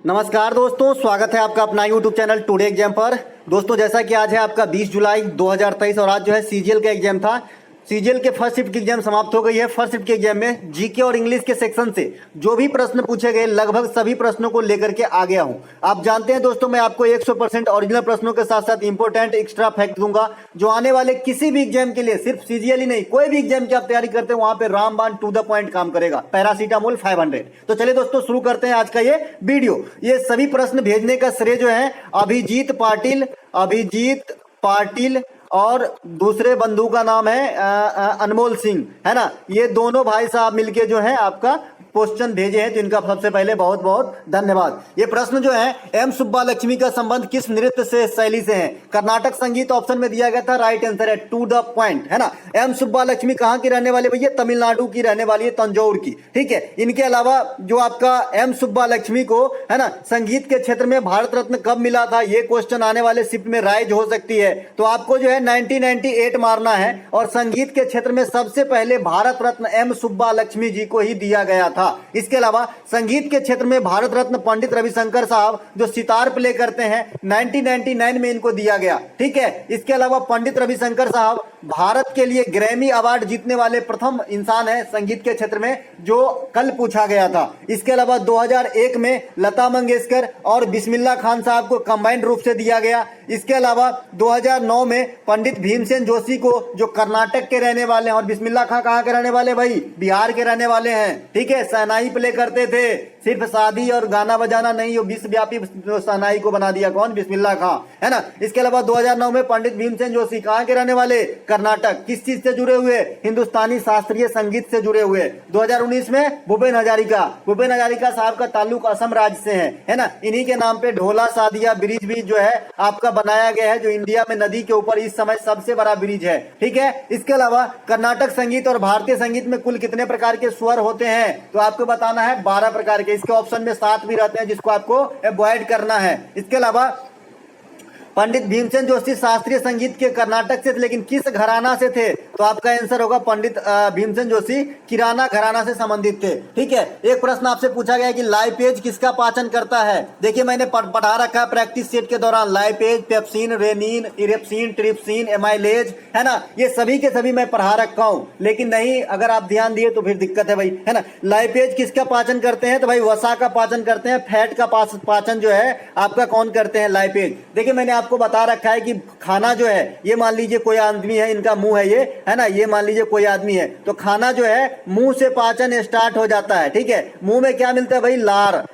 नमस्कार दोस्तों, स्वागत है आपका अपना यूट्यूब चैनल टुडे एग्जाम पर। दोस्तों जैसा कि आज है आपका 20 जुलाई 2023 और आज जो है सीजीएल का एग्जाम था। सीजीएल के फर्स्ट शिफ्ट की एग्जाम समाप्त हो गई है। फर्स्ट शिफ्ट के एग्जाम में जीके और इंग्लिश के सेक्शन से जो भी प्रश्न पूछे गए लगभग सभी प्रश्नों को लेकर के आ गया हूं। आप जानते हैं दोस्तों, मैं आपको 100% ओरिजिनल प्रश्नों के साथ साथ इंपोर्टेंट एक्स्ट्रा फैक्ट दूंगा जो आने वाले किसी भी एग्जाम के लिए, सिर्फ सीजीएल ही नहीं, कोई भी एग्जाम की आप तैयारी करते हैं वहां पे रामबाण टू द पॉइंट काम करेगा। पैरासीटामोल 500। तो चलिए दोस्तों शुरू करते हैं आज का ये वीडियो। ये सभी प्रश्न भेजने का श्रेय जो है अभिजीत पाटिल और दूसरे बंधु का नाम है अनमोल सिंह, है ना। ये दोनों भाई साहब मिलके जो है आपका क्वेश्चन भेजे हैं, तो इनका सबसे पहले बहुत बहुत धन्यवाद। ये प्रश्न जो है एम सुब्बा लक्ष्मी का संबंध किस नृत्य से शैली से है? कर्नाटक संगीत ऑप्शन में दिया गया था, राइट आंसर है टू द पॉइंट, है ना। एम सुब्बा लक्ष्मी कहाँ की रहने वाली भैया? तमिलनाडु की रहने वाली है, तंजौर की, ठीक है। इनके अलावा जो आपका एम सुब्बा लक्ष्मी को, है ना, संगीत के क्षेत्र में भारत रत्न कब मिला था? ये क्वेश्चन आने वाले शिफ्ट में राइज हो सकती है, तो आपको जो है 1998 मारना है। और संगीत के क्षेत्र में सबसे पहले भारत रत्न एम सुब्बा लक्ष्मी जी को ही दिया गया था। इसके अलावा संगीत के क्षेत्र में भारत रत्न पंडित रविशंकर साहब जो सितार प्ले करते हैं 1999 में इनको दिया गया, ठीक है। इसके अलावा पंडित रविशंकर साहब भारत के लिए ग्रैमी अवार्ड जीतने वाले प्रथम इंसान है संगीत के क्षेत्र में, जो कल पूछा गया था। इसके अलावा 2001 में लता मंगेशकर और बिस्मिल्लाह खान साहब को कंबाइंड रूप से दिया गया। इसके अलावा 2009 में पंडित भीमसेन जोशी को, जो कर्नाटक के रहने वाले हैं, और बिस्मिल्लाह खान कहाँ के रहने वाले भाई? बिहार के रहने वाले हैं, ठीक है। शहनाई प्ले करते थे, सिर्फ शादी और गाना बजाना नहीं, वो विश्वव्यापी शहनाई को बना दिया कौन? बिस्मिल्लाह खान, है ना। इसके अलावा 2009 में पंडित भीमसेन जोशी कहाँ के रहने वाले? कर्नाटक। किस चीज से जुड़े हुए? हिंदुस्तानी शास्त्रीय संगीत से जुड़े हुए। 2019 में भूपेन हजारिका साहब का ताल्लुक असम राज्य से है ना। इन्हीं के नाम पे ढोला सादिया ब्रिज भी जो है आपका बनाया गया है, जो इंडिया में नदी के ऊपर इस समय सबसे बड़ा ब्रिज है, ठीक है। इसके अलावा कर्नाटक संगीत और भारतीय संगीत में कुल कितने प्रकार के स्वर होते हैं? तो आपको बताना है 12 प्रकार के। इसके ऑप्शन में 7 भी रहते हैं जिसको आपको अवॉइड करना है। इसके अलावा पंडित भीमसेन जोशी शास्त्रीय संगीत के कर्नाटक से थे, लेकिन किस घराना से थे? तो आपका आंसर होगा पंडित भीमसेन जोशी किराना घराना से संबंधित थे, ठीक है। एक प्रश्न आपसे पूछा गया कि लाइपेज किसका पाचन करता है? देखिए मैंने पढ़ा रखा है प्रैक्टिस सेट के दौरान, lipase, pepsin, rennin, erepsin, trypsin, amylase, है ना। ये सभी के सभी मैं पढ़ा रखा हूं, लेकिन नहीं अगर आप ध्यान दिए तो फिर दिक्कत है भाई, है ना। लाइपेज किसका पाचन करते हैं? तो भाई वसा का पाचन करते हैं। फैट का पाचन जो है आपका कौन करते हैं? लाइपेज। देखिए मैंने आपको बता रखा है कि खाना जो है, ये मान लीजिए कोई आदमी है, इनका मुंह है ये, है ना, ये मान लीजिए कोई आदमी है, तो खाना जो है मुंह से पाचन स्टार्ट हो जाता है, ठीक है। मुंह में क्या मिलता है भाई?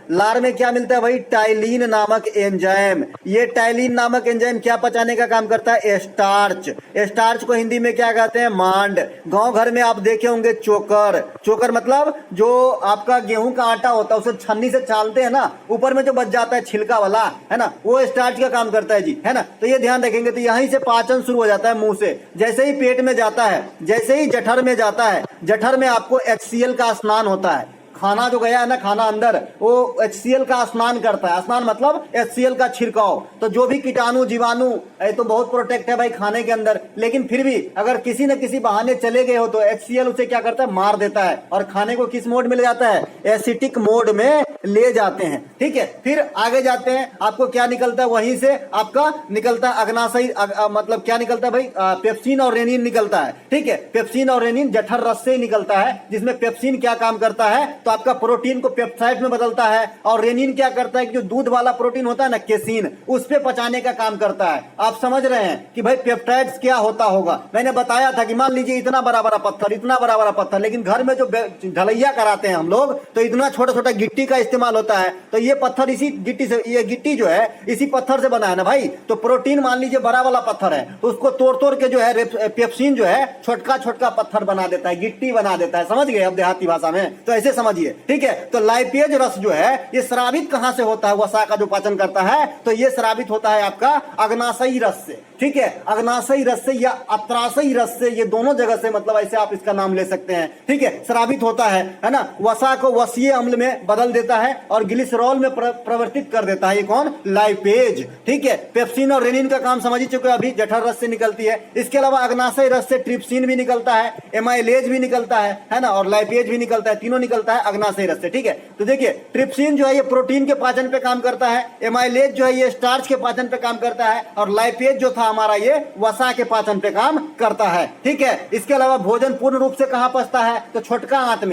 लार में क्या मिलता है भाई? टाइलिन नामक एंजाइम। ये टाइलिन नामक एंजाइम क्या पचाने का काम करता है? स्टार्च को हिंदी में क्या कहते हैं? मांड। गांव घर में आप देखे होंगे चोकर मतलब जो आपका गेहूं का आटा होता है, उसे छन्नी से छालते हैं ना, ऊपर में जो बच जाता है छिलका वाला, है ना, वो स्टार्च का काम करता है जी, है ना। तो ये ध्यान रखेंगे। तो यहीं से पाचन शुरू हो जाता है मुंह से, जैसे ही पेट में जाता है, जैसे ही जठर में जाता है, जठर में आपको HCl का स्नान होता है। खाना जो गया है ना, खाना अंदर, वो HCl का स्नान करता है। स्नान मतलब HCl का छिड़काव। तो जो भी कीटाणु जीवाणु तो बहुत प्रोटेक्ट है भाई खाने के अंदर, लेकिन फिर भी अगर किसी न किसी बहाने चले गए हो तो HCl उसे क्या करता है? मार देता है, और खाने को किस मोड में ले जाता है? एसिटिक मोड में ले जाते हैं, ठीक है। फिर आगे जाते हैं, आपको क्या निकलता है? वहीं से आपका निकलता है अग्नाशय, मतलब क्या निकलता है भाई? पेप्सिन और रेनिन निकलता है, ठीक है। पेप्सिन और रेनिन जठर रस से निकलता है, जिसमें पेप्सिन क्या काम करता है? तो आपका प्रोटीन को पेप्टाइड में बदलता है, और रेनिन क्या करता है कि जो दूध वाला प्रोटीन होता है ना, केसिन, उस पे पचाने का काम करता है। आप समझ रहे हैं कि भाई पेप्टाइड्स क्या होता होगा? मैंने बताया था कि मान लीजिए इतना बड़ा बड़ा पत्थर, लेकिन घर में जो ढलैया कराते हैं हम लोग, तो इतना छोटा छोटा गिट्टी का इस्तेमाल होता है। तो ये पत्थर इसी गिट्टी से, ये गिट्टी जो है इसी पत्थर से बना है ना भाई। तो प्रोटीन मान लीजिए बड़ा वाला पत्थर है, तो उसको तोड़ तोड़ के जो है पेप्सिन जो है छोटका छोटका पत्थर बना देता है, गिट्टी बना देता है। समझ गए अब देहाती भाषा में? तो ऐसे समझिए, ठीक है। तो लाइपेज रस जो है ये स्रावित कहां से होता है? वसा का जो पाचन करता है, तो ये स्रावित होता है आपका अग्नाशयी रस से, ठीक है। अग्नाशयी रस से या अत्राशयी रस से, ये दोनों जगह से, मतलब ऐसे आप इसका नाम ले सकते हैं, ठीक है। स्रावित होता है ना। वसा को वसीय अम्ल में बदल देता है और ग्लिसरॉल में परिवर्तित कर देता है। ये कौन? लाइपेज, ठीक है। पेप्सिन और रेनिन का काम समझ ही चुके अभी, जठर रस से निकलती है। इसके अलावा अग्नाशय रस से ट्रिप्सिन भी निकलता है, एमाइलेज भी निकलता है ना, और लाइपेज भी निकलता है। तीनों निकलता है अग्नाशयी रस से, ठीक है। तो देखिए ट्रिप्सिन जो है ये प्रोटीन के पाचन पे काम करता है, एमाइलेज जो है ये स्टार्च के पाचन पे काम करता है, और लाइपेज जो था हमारा ये वसा के पाचन पे काम करता है, ठीक है। इसके अलावा भोजन पूर्ण रूप से कहां पचता है, तो छोटका आंत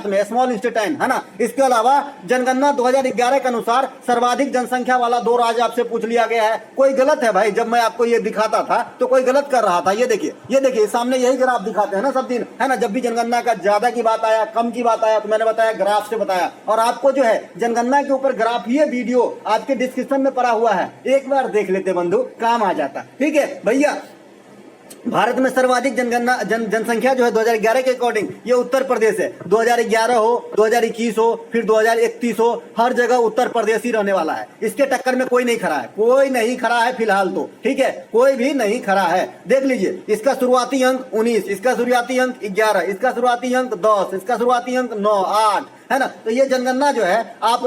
में स्मॉल इंटेस्टाइन, है ना। इसके अलावा जनगणना 2011 के अनुसार सर्वाधिक जनसंख्या वाला 2 राज्य आपसे पूछ लिया गया है। कोई गलत है भाई, जब मैं आपको ये दिखाता था तो कोई गलत कर रहा था। ये देखिए सामने यही ग्राफ दिखाते हैं ना सब दिन, है ना। जब भी जनगणना का ज्यादा की बात आया, कम की बात आया, तो मैंने बताया ग्राफ से बताया, और आपको जो है जनगणना के ऊपर ग्राफ, ये वीडियो आपके डिस्क्रिप्शन में पड़ा हुआ है, एक बार देख लेते बंधु, काम आ जाता, ठीक है भैया। भारत में सर्वाधिक जनसंख्या जो है 2011 के अकॉर्डिंग ये उत्तर प्रदेश है। 2011 हो, 2021 हो, फिर 2031 हो, हर जगह उत्तर प्रदेश ही रहने वाला है। इसके टक्कर में कोई नहीं खड़ा है फिलहाल तो, ठीक है, कोई भी नहीं खड़ा है। देख लीजिए, इसका शुरुआती अंक 19, इसका शुरुआती अंक 11, इसका शुरुआती अंक 10, इसका शुरुआती अंक 9, 8, है ना। तो ये जनगणना जो है आप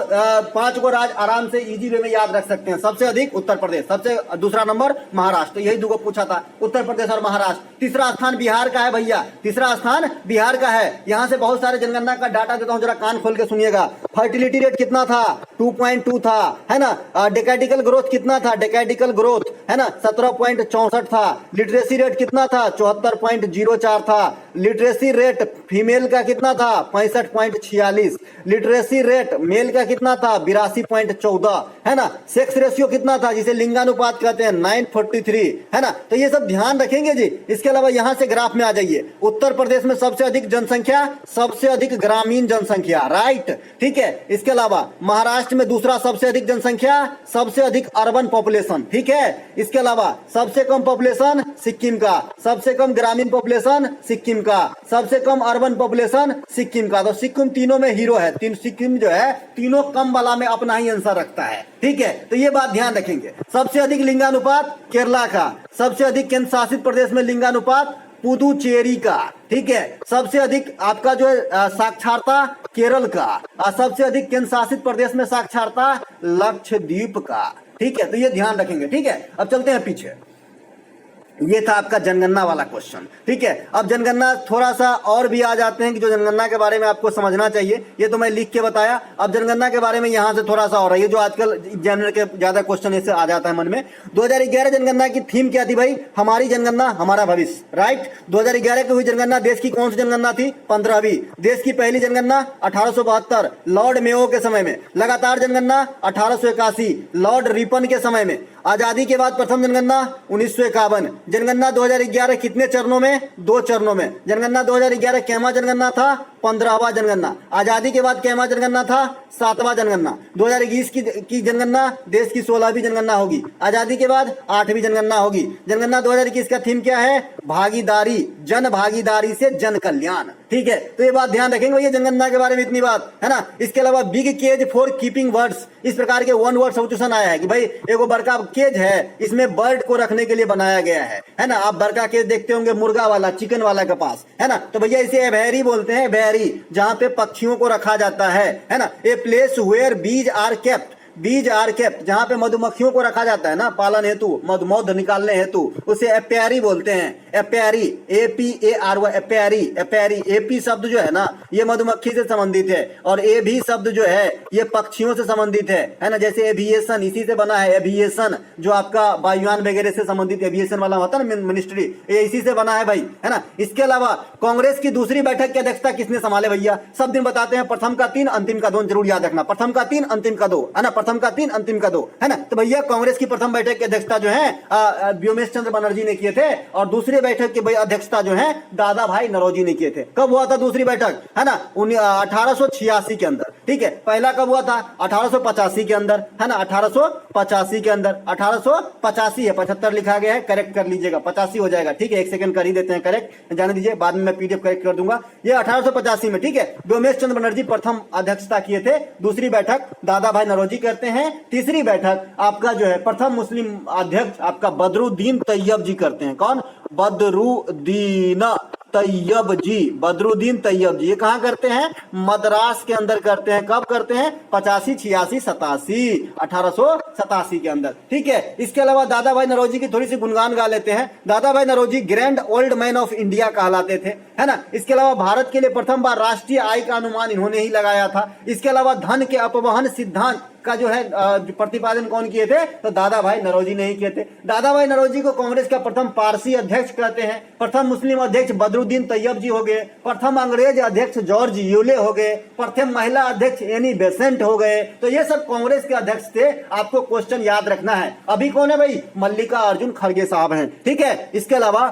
5 को राज्य आराम से इजी वे में याद रख सकते हैं। सबसे अधिक उत्तर प्रदेश, सबसे दूसरा नंबर महाराष्ट्र, तो यही 2 को पूछा था, उत्तर प्रदेश और महाराष्ट्र। तीसरा स्थान बिहार का है भैया, तीसरा स्थान बिहार का है। यहां से बहुत सारे जनगणना का डाटा देता हूं, जरा कान खोल के सुनिएगा। फर्टिलिटी रेट कितना था, 2.2 था, है ना। डेकाडिकल ग्रोथ कितना था, डेकाडिकल ग्रोथ, है ना, 17.64 था। लिटरेसी रेट कितना था, 74.04 था। लिटरेसी रेट फीमेल का कितना था, 65.46। लिटरेसी रेट मेल का कितना था, 82.14, है ना। सेक्स रेशियो कितना था, जिसे लिंगानुपात कहते हैं, 9:43, है ना। तो ये सब ध्यान रखेंगे जी। इसके अलावा यहां से ग्राफ में आ जाइए, उत्तर प्रदेश में सबसे अधिक जनसंख्या, सबसे अधिक ग्रामीण जनसंख्या, राइट, ठीक है। इसके अलावा महाराष्ट्र में दूसरा सबसे अधिक जनसंख्या, सबसे अधिक अर्बन पॉपुलेशन, ठीक है। इसके अलावा सबसे कम पॉपुलेशन सिक्किम का, सबसे कम ग्रामीण पॉपुलेशन सिक्किम का, सबसे कम अर्बन पॉपुलेशन सिक्किम का। तो सिक्किम तीनों में हीरो है, सिक्किम जो है तीनों कम वाला में अपना ही आंसर रखता है, ठीक है। तो ये बात ध्यान रखेंगे। सबसे अधिक लिंगानुपात केरला का, सबसे अधिक केंद्र शासित प्रदेश में लिंगानुपात पुदुचेरी का, ठीक है। सबसे अधिक आपका जो है साक्षरता केरल का, और सबसे अधिक केंद्र शासित प्रदेश में साक्षरता लक्षद्वीप का, ठीक है। तो ये ध्यान रखेंगे, ठीक है। अब चलते हैं पीछे, ये था आपका जनगणना वाला क्वेश्चन, ठीक है। अब जनगणना थोड़ा सा और भी आ जाते हैं कि जो जनगणना के बारे में आपको समझना चाहिए, ये तो मैं लिख के बताया। अब जनगणना के बारे में यहां से थोड़ा सा और है, ये जो आजकल एग्जामिनर के ज्यादा क्वेश्चन ऐसे आ जाता है मन में। 2011 जनगणना की थीम क्या थी भाई, हमारी जनगणना हमारा भविष्य, राइट। 2011 की हुई जनगणना देश की कौन सी जनगणना थी, 15वीं। देश की पहली जनगणना 1872 लॉर्ड मेयो के समय में, लगातार जनगणना 1881 लॉर्ड रिपन के समय में, आजादी के बाद प्रथम जनगणना 1951। जनगणना 2011 कितने चरणों में, 2 चरणों में। जनगणना 2011 कैमा जनगणना था, 15वां जनगणना। आजादी के बाद कैमा जनगणना था, 7वां जनगणना। 2021 की जनगणना देश की 16वीं जनगणना होगी। आजादी के बाद 8वीं जनगणना होगी। जनगणना 2021 का थीम क्या है, भागीदारी, जन भागीदारी से जन कल्याण, ठीक है। तो ये बात ध्यान रखेंगे भैया जनगणना के बारे में इतनी बात, है ना। इसके अलावा big cage for keeping birds, इस प्रकार के 1 वर्ड सब्स्टिट्यूशन आया है कि भाई एगो बड़का केज है, इसमें बर्ड को रखने के लिए बनाया गया है ना। आप बड़का केज देखते होंगे मुर्गा वाला, चिकन वाला के पास, है ना। तो भैया इसे एवेरी बोलते हैं, एवेरी, जहां पे पक्षियों को रखा जाता है ना। A place where bees are kept, bees are kept, जहां पे मधुमक्खियों को रखा जाता है ना पालन हेतु, मध निकालने हेतु, उसे एपियरी बोलते हैं। Apiary, APARY, apiary, apiary. AP शब्द जो है ना ये मधुमक्खी से संबंधित है, और ए भी शब्द जो है ये पक्षियों से संबंधित है ना। जैसे एविएशन इसी से बना है, एविएशन जो आपका वायुयान वगैरह से संबंधित एविएशन वाला होता है ना मिनिस्ट्री, ये इसी से बना है भाई, है ना। इसके अलावा कांग्रेस की दूसरी बैठक की अध्यक्षता किसने संभाले भैया, सब दिन बताते हैं, प्रथम का 3 अंतिम का 2, जरूर याद रखना, प्रथम का 3 अंतिम का 2, है ना, प्रथम का 3 अंतिम का 2, है ना। तो भैया कांग्रेस की प्रथम बैठक की अध्यक्षता जो है व्योमेश चंद्र बनर्जी ने किए थे, और दूसरी बैठक की अध्यक्षता जो है दादा भाई नौरोजी ने किए थे। कब हुआ था दूसरी बैठक, है ना, 1886 के अंदर, ठीक है। पहला कब हुआ था, 1885 के अंदर, है ना, 1885 के अंदर, 1885 है, 75 लिखा गया है, करेक्ट कर लीजिएगा, 85 हो जाएगा, ठीक है। 1 सेकंड कर ही देते हैं करेक्ट, जाने दीजिए, बाद में मैं PDF करेक्ट कर दूंगा। ये 1885 में, ठीक है, व्योमेश चंद्र बनर्जी प्रथम अध्यक्षता किए थे। दूसरी बैठक दादा भाई नौरोजी करते हैं। तीसरी बैठक आपका जो है प्रथम मुस्लिम अध्यक्ष आपका बदरुद्दीन तैयब जी करते हैं। कौन, बदरुद्दीन तैयब जी, बदरुद्दीन तैयब जी। ये कहाँ करते हैं? मद्रास के अंदर करते हैं। कब करते हैं? 85, 86, 87, 1887 के अंदर। ठीक है। इसके अलावा दादा भाई नौरोजी की थोड़ी सी गुणगान गा लेते हैं। Dadabhai Naoroji grand old man of India कहलाते थे, है ना। इसके अलावा भारत के लिए प्रथम बार राष्ट्रीय आय का अनुमान इन्होंने ही लगाया था। इसके अलावा धन के अपवहन सिद्धांत का जो है प्रतिपादन कौन किए थे? तो दादा भाई नौरोजी ने ही किए थे। दादा भाई नौरोजी को कांग्रेस का प्रथम पारसी अध्यक्ष कहते हैं। प्रथम मुस्लिम अध्यक्ष बदरुद्दीन तैयब जी हो गए। प्रथम अंग्रेज अध्यक्ष जॉर्ज यूले हो गए। प्रथम महिला अध्यक्ष एनी बेसेंट हो गए। तो ये सब कांग्रेस के अध्यक्ष थे। आपको क्वेश्चन याद रखना है। अभी कौन है भाई? मल्लिका अर्जुन खड़गे साहब हैं। ठीक है। इसके अलावा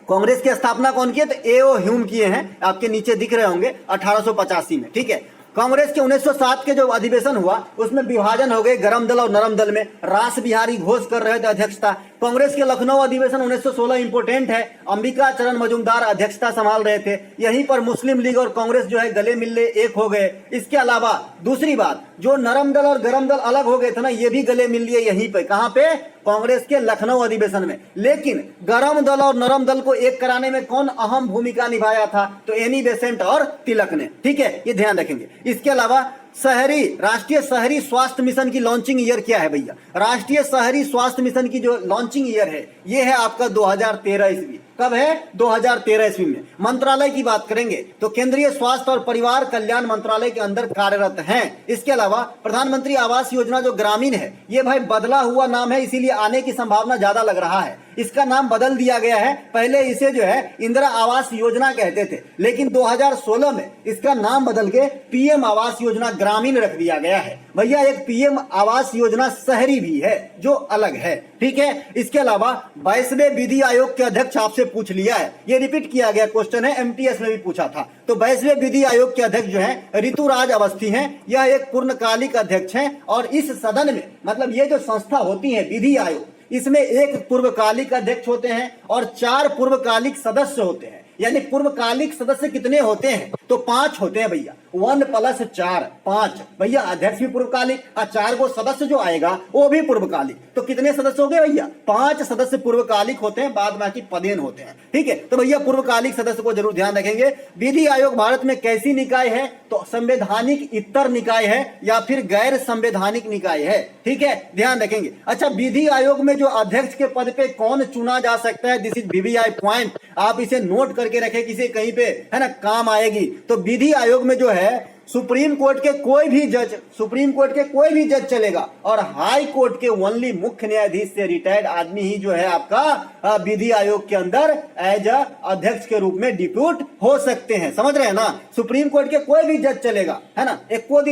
कांग्रेस की स्थापना कौन की है? तो एओ ह्यूम किए हैं, आपके नीचे दिख रहे होंगे, 1885 में। ठीक है। कांग्रेस के 1907 के जो अधिवेशन हुआ उसमें विभाजन हो गए गरम दल और नरम दल में। रास बिहारी घोष कर रहे थे अध्यक्षता। कांग्रेस के लखनऊ अधिवेशन 1916 इंपोर्टेंट है। अंबिका चरण मजूमदार अध्यक्षता संभाल रहे थे। यहीं पर मुस्लिम लीग और कांग्रेस जो है गले मिलने एक हो गए। इसके अलावा दूसरी बात, जो नरम दल और गरम दल अलग हो गए थे ना, ये भी गले मिल लिए यहीं पे। कहां पे? कांग्रेस के लखनऊ अधिवेशन में। लेकिन गरम दल और नरम दल को एक कराने में कौन अहम भूमिका निभाया था? तो एनी बेसेंट और तिलक ने। ठीक है, ये ध्यान रखेंगे। इसके अलावा राष्ट्रीय शहरी स्वास्थ्य मिशन की लॉन्चिंग ईयर क्या है भैया? राष्ट्रीय शहरी स्वास्थ्य मिशन की जो लॉन्चिंग ईयर है ये है आपका 2013 ईस्वी। कब है? 2013 ईस्वी में। मंत्रालय की बात करेंगे तो केंद्रीय स्वास्थ्य और परिवार कल्याण मंत्रालय के अंदर कार्यरत हैं। इसके अलावा प्रधानमंत्री आवास योजना जो ग्रामीण है, ये भाई बदला हुआ नाम है, इसीलिए आने की संभावना ज्यादा लग रहा है। इसका नाम बदल दिया गया है। पहले इसे जो है इंदिरा आवास योजना कहते थे, लेकिन 2016 में इसका नाम बदल के पीएम आवास योजना ग्रामीण रख दिया गया है। भैया एक पीएम आवास योजना शहरी भी है जो अलग है। ठीक है। इसके अलावा 22वें विधि आयोग के अध्यक्ष आपसे पूछ लिया है, ये रिपीट किया गया क्वेश्चन है, एमटीएस में भी पूछा था। तो 22वें विधि आयोग के अध्यक्ष जो है ऋतुराज अवस्थी हैं। यह एक पूर्णकालिक अध्यक्ष हैं और इस सदन में, मतलब ये जो संस्था होती है विधि आयोग, इसमें एक पूर्वकालिक अध्यक्ष होते हैं और 4 पूर्वकालिक सदस्य होते हैं। यानी पूर्वकालिक सदस्य कितने होते हैं? तो 5 होते हैं भैया। 1 + 4 5 भैया। अध्यक्ष भी पूर्वकालिक और 4 को सदस्य जो आएगा वो भी पूर्वकालिक। तो कितने सदस्य हो गए भैया? 5 सदस्य पूर्वकालिक होते हैं, बाद बाकी पदेन होते हैं। ठीक है। तो भैया पूर्वकालिक सदस्य को जरूर ध्यान रखेंगे। विधि आयोग भारत में कैसी निकाय है? तो संवैधानिक इतर निकाय है या फिर गैर संवैधानिक निकाय है। ठीक है, ध्यान रखेंगे। अच्छा, विधि आयोग में जो अध्यक्ष के पद पे कौन चुना जा सकता है, दिस इज वीवीआई पॉइंट, आप इसे नोट करके रखें, किसी कहीं पे है ना काम आएगी। तो विधि आयोग में जो है सुप्रीम कोर्ट के कोई भी जज चलेगा और हाई कोर्ट के ओनली मुख्य न्यायाधीश से रिटायर्ड आदमी ही जो है आपका विधि आयोग के अंदर एज अध्यक्ष के रूप में डिप्यूट हो सकते हैं। समझ रहे हैं ना? सुप्रीम कोर्ट के कोई भी जज चलेगा, है ना। एको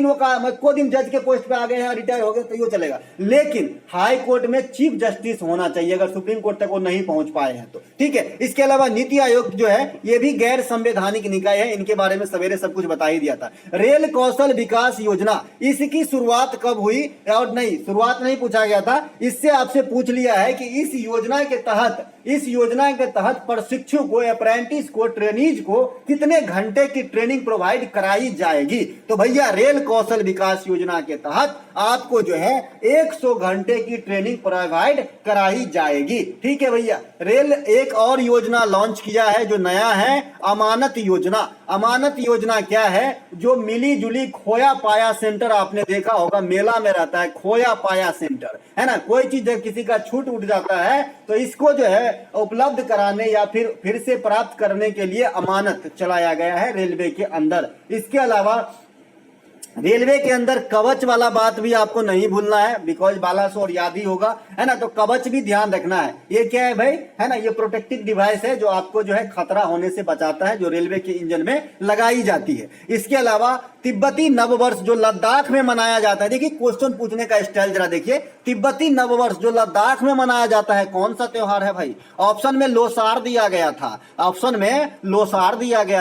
दिन जज के पोस्ट पे आ गए हैं, रिटायर हो गए तो ये चलेगा। लेकिन हाई कोर्ट में चीफ जस्टिस होना चाहिए अगर सुप्रीम कोर्ट तक वो नहीं पहुंच पाए हैं तो। ठीक है। इसके अलावा नीति आयोग जो है ये भी गैर संवैधानिक निकाय है। इनके बारे में सवेरे सब कुछ बता ही दिया था। रेल कौशल विकास योजना, इसकी शुरुआत कब हुई? और नहीं, शुरुआत नहीं पूछा गया था, इससे आपसे पूछ लिया है कि इस योजना के तहत प्रशिक्षु को, अप्रेंटिस को, ट्रेनीज को कितने घंटे की ट्रेनिंग प्रोवाइड कराई जाएगी? तो भैया रेल कौशल विकास योजना के तहत आपको जो है 100 घंटे की ट्रेनिंग प्रोवाइड कराई जाएगी। ठीक है भैया। रेल एक और योजना लॉन्च किया है जो नया है, अमानत योजना। अमानत योजना क्या है? जो मिली जुली खोया पाया सेंटर, आपने देखा होगा मेला में रहता है खोया पाया सेंटर, है ना। कोई चीज जब किसी का छूट उठ जाता है तो इसको जो है उपलब्ध कराने या फिर से प्राप्त करने के लिए अमानत चलाया गया है रेलवे के अंदर। इसके अलावा रेलवे के अंदर कवच वाला बात भी आपको नहीं भूलना है, बिकॉज बालासोर याद ही होगा, है ना। तो कवच भी ध्यान रखना है। ये क्या है भाई? है ना, ये प्रोटेक्टिव डिवाइस है जो आपको जो है खतरा होने से बचाता है, जो रेलवे के इंजन में लगाई जाती है। इसके अलावा तिब्बती नववर्ष जो लद्दाख में मनाया जाता है, देखिए क्वेश्चन पूछने का स्टाइल जरा देखिए। तिब्बती नववर्ष जो लद्दाख में मनाया जाता है, कौन सा त्योहार है भाई? ऑप्शन में लोसार दिया गया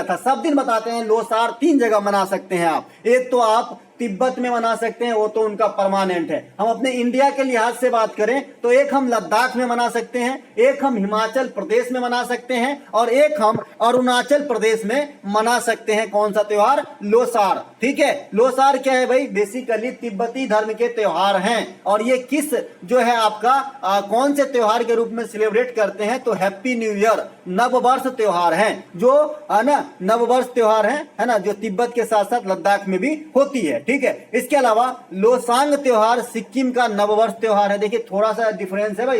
था, सब दिन बताते हैं। लोसार 3 जगह मना सकते हैं आप। एक तो आप तिब्बत में मना सकते हैं, वो तो उनका परमानेंट है। हम अपने इंडिया के लिहाज से बात करें तो एक हम लद्दाख में मना सकते हैं, एक हम हिमाचल प्रदेश में मना सकते हैं और एक हम अरुणाचल प्रदेश में मना सकते हैं। कौन सा त्योहार? लोसार। ठीक है, लोसार क्या है भाई? बेसिकली तिब्बती धर्म के त्योहार हैं। और ये किस जो है आपका कौन से त्योहार के रूप में सेलिब्रेट करते हैं? तो हैप्पी न्यू ईयर, नववर्ष त्योहार है, जो है ना नववर्ष त्योहार है ना, जो तिब्बत के साथ साथ लद्दाख में भी होती है। ठीक है, इसके अलावा लोसांग त्योहार सिक्किम का नववर्ष त्योहार है। देखिए थोड़ा सा डिफरेंस है भाई,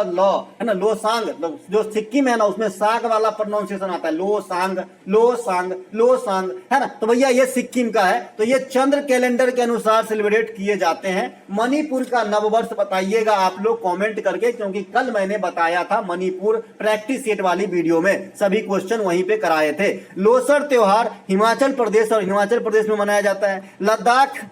लॉ है ना, लोसांग जो सिक्किम है ना उसमें सांग वाला प्रोनाउंसिएशन आता है, लोसांग लोसांग लोसांग है ना। तो भैया ये सिक्किम का है, तो ये चंद्र कैलेंडर के अनुसार सेलिब्रेट किए जाते हैं। मणिपुर का नववर्ष बताइएगा आप लोग कमेंट करके, क्योंकि कल मैंने बताया था मणिपुर प्रैक्टिस सेट वाली वीडियो में, सभी क्वेश्चन वहीं पे कराए थे। लोसर त्योहार हिमाचल प्रदेश और हिमाचल प्रदेश में मनाया जाता है। लद्दाख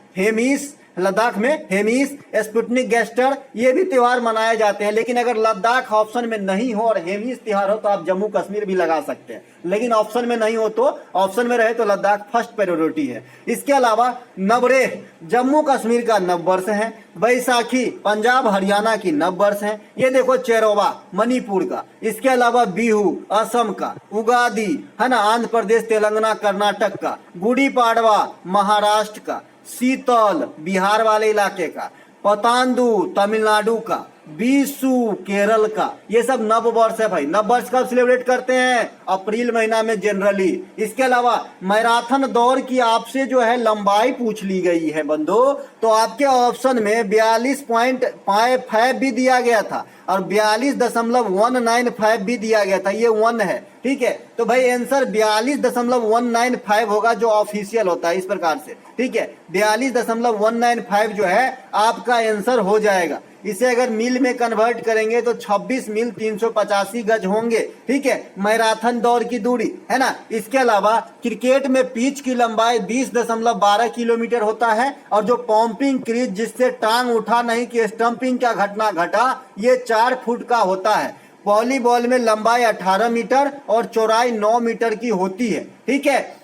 में हेमिस, स्पुतनिक गैस्टर, ये भी त्योहार मनाए जाते हैं। लेकिन अगर लद्दाख ऑप्शन में नहीं हो और हेमिस त्योहार हो तो आप जम्मू कश्मीर भी लगा सकते हैं, लेकिन ऑप्शन में नहीं हो तो ऑप्शन में रहे तो लद्दाख फर्स्ट प्रायोरिटी है। इसके अलावा नवरेह जम्मू कश्मीर का नववर्ष है, बैसाखी पंजाब हरियाणा की नववर्ष है। ये देखो चेरोवा मणिपुर का, इसके अलावा बिहू असम का, उगादी है ना आंध्र प्रदेश तेलंगाना कर्नाटक का, गुड़ी पाड़वा महाराष्ट्र का, शीतल बिहार वाले इलाके का, पतांदू तमिलनाडु का, बीसू केरल का, ये सब नववर्ष है भाई। नववर्ष कब सेलिब्रेट करते हैं? अप्रैल महीना में जनरली। इसके अलावा मैराथन दौड़ की आपसे जो है लंबाई पूछ ली गई है बंधु, तो आपके ऑप्शन में 42.5 भी दिया गया था और 42.195 भी दिया गया था, ये 1 है। ठीक है, तो भाई आंसर 42.195 होगा जो ऑफिशियल होता है इस प्रकार से। ठीक है, 42.195 जो है आपका आंसर हो जाएगा। इसे अगर मील में कन्वर्ट करेंगे तो 26 मील 385 गज होंगे। ठीक है, मैराथन दौड़ की दूरी है ना। इसके अलावा क्रिकेट में पिच की लंबाई 20.12 किलोमीटर होता है और जो पंपिंग क्रीज जिससे टांग उठा नहीं कि स्टंपिंग का घटना घटा, ये 4 फुट का होता है। वॉलीबॉल में लंबाई 18 मीटर और चौड़ाई 9 मीटर की होती है। ठीक है,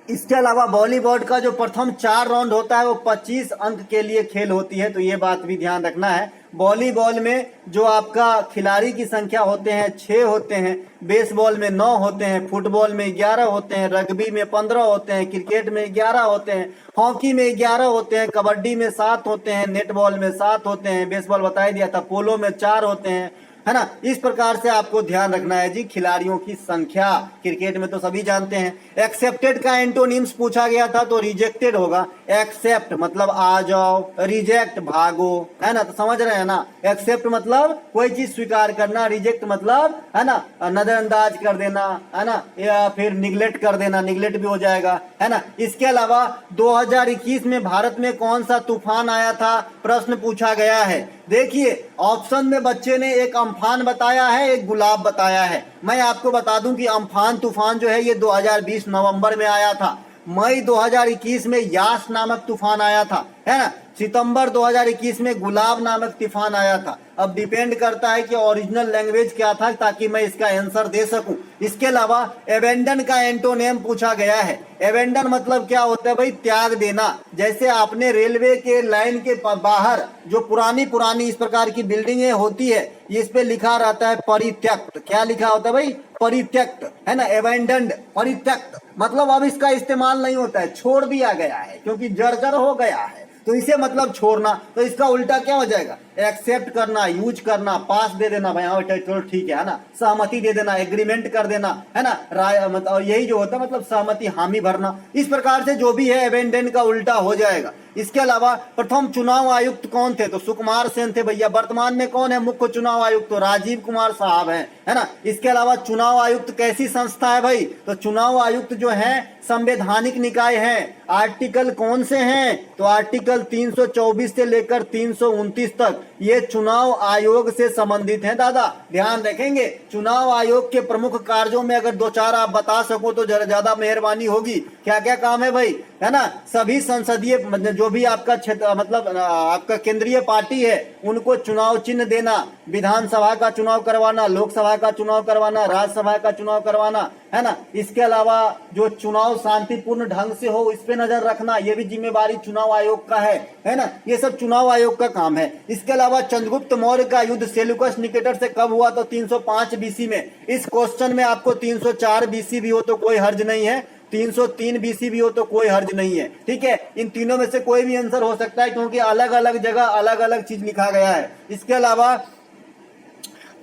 इसके अलावा वॉलीबॉल का जो प्रथम 4 राउंड होता है वो 25 अंक के लिए खेल होती है, तो ये बात भी ध्यान रखना है। वॉलीबॉल में जो आपका खिलाड़ी की संख्या होते हैं 6 होते हैं, बेसबॉल में 9 होते हैं, फुटबॉल में 11 होते हैं, रग्बी में 15 होते हैं, क्रिकेट में 11 होते हैं, हॉकी में 11 होते हैं, कबड्डी में 7 होते हैं, नेटबॉल में 7 होते हैं, बेसबॉल बता ही दिया था, पोलो में 4 होते हैं, है ना। इस प्रकार से आपको ध्यान रखना है जी खिलाड़ियों की संख्या। क्रिकेट में तो सभी जानते हैं। एक्सेप्टेड का एंटोनिम्स पूछा गया था तो रिजेक्टेड होगा। एक्सेप्ट मतलब आ जाओ, रिजेक्ट भागो, है ना, तो समझ रहे हैं ना। एक्सेप्ट मतलब कोई चीज स्वीकार करना, रिजेक्ट मतलब है ना नजरअंदाज कर देना, है ना, या फिर निगलेक्ट कर देना, निगलेक्ट भी हो जाएगा, है ना। इसके अलावा 2021 में भारत में कौन सा तूफान आया था, प्रश्न पूछा गया है। देखिए ऑप्शन में बच्चे ने एक अम्फान बताया है, एक गुलाब बताया है। मैं आपको बता दूं कि अम्फान तूफान जो है ये 2020 नवंबर में आया था। मई 2021 में यास नामक तूफान आया था, है ना। सितंबर 2021 में गुलाब नामक तूफान आया था। अब डिपेंड करता है कि ओरिजिनल लैंग्वेज क्या था ताकि मैं इसका आंसर दे सकूं। इसके अलावा एबेंडन का एंटोनेम पूछा गया है। एबेंडन मतलब क्या होता है भाई? त्याग देना। जैसे आपने रेलवे के लाइन के बाहर जो पुरानी इस प्रकार की बिल्डिंगें होती है, इस पे लिखा रहता है परित्यक्त। क्या लिखा होता है भाई? परित्यक्त, है ना। एबेंडन्ड, परित्यक्त मतलब अब इसका इस्तेमाल नहीं होता है, छोड़ दिया गया है क्योंकि जर्जर हो गया है, तो इसे मतलब छोड़ना। तो इसका उल्टा क्या हो जाएगा? एक्सेप्ट करना, यूज करना, पास दे देना, भाई हाँ चलो ठीक है ना, सहमति दे देना, एग्रीमेंट कर देना, है ना, राय मतलब, और यही जो होता है मतलब सहमति, हामी भरना। इस प्रकार से जो भी है एबेंडन का उल्टा हो जाएगा। इसके अलावा प्रथम चुनाव आयुक्त कौन थे? तो सुकुमार सेन थे भैया। वर्तमान में कौन है मुख्य चुनाव आयुक्त? तो राजीव कुमार साहब हैं, है ना। इसके अलावा चुनाव आयुक्त कैसी संस्था है भाई? तो चुनाव आयुक्त जो है संवैधानिक निकाय है। आर्टिकल कौन से हैं? तो आर्टिकल 324 से लेकर 329 तक ये चुनाव आयोग से संबंधित हैं। दादा ध्यान रखेंगे, चुनाव आयोग के प्रमुख कार्यों में अगर 2-4 आप बता सको तो ज्यादा मेहरबानी होगी। क्या क्या काम है भाई? है ना, सभी संसदीय जो भी आपका क्षेत्र मतलब आपका केंद्रीय पार्टी है उनको चुनाव चिन्ह देना, विधानसभा का चुनाव करवाना, लोकसभा का चुनाव करवाना, राज्यसभा का चुनाव करवाना, है ना। इसके अलावा जो चुनाव शांतिपूर्ण ढंग से हो इस पे नजर रखना, ये भी जिम्मेवारी चुनाव आयोग का है ना। ये सब चुनाव आयोग का काम है। इसके अलावा चंद्रगुप्त मौर्य का युद्ध सेल्यूकस निकेटर से कब हुआ, तो 305 बीसी में। इस क्वेश्चन में आपको 304 बीसी भी हो तो कोई हर्ज नहीं है, 303 बीसी भी हो तो कोई हर्ज नहीं है, ठीक है। इन तीनों में से कोई भी आंसर हो सकता है क्योंकि अलग अलग जगह अलग अलग चीज लिखा गया है। इसके अलावा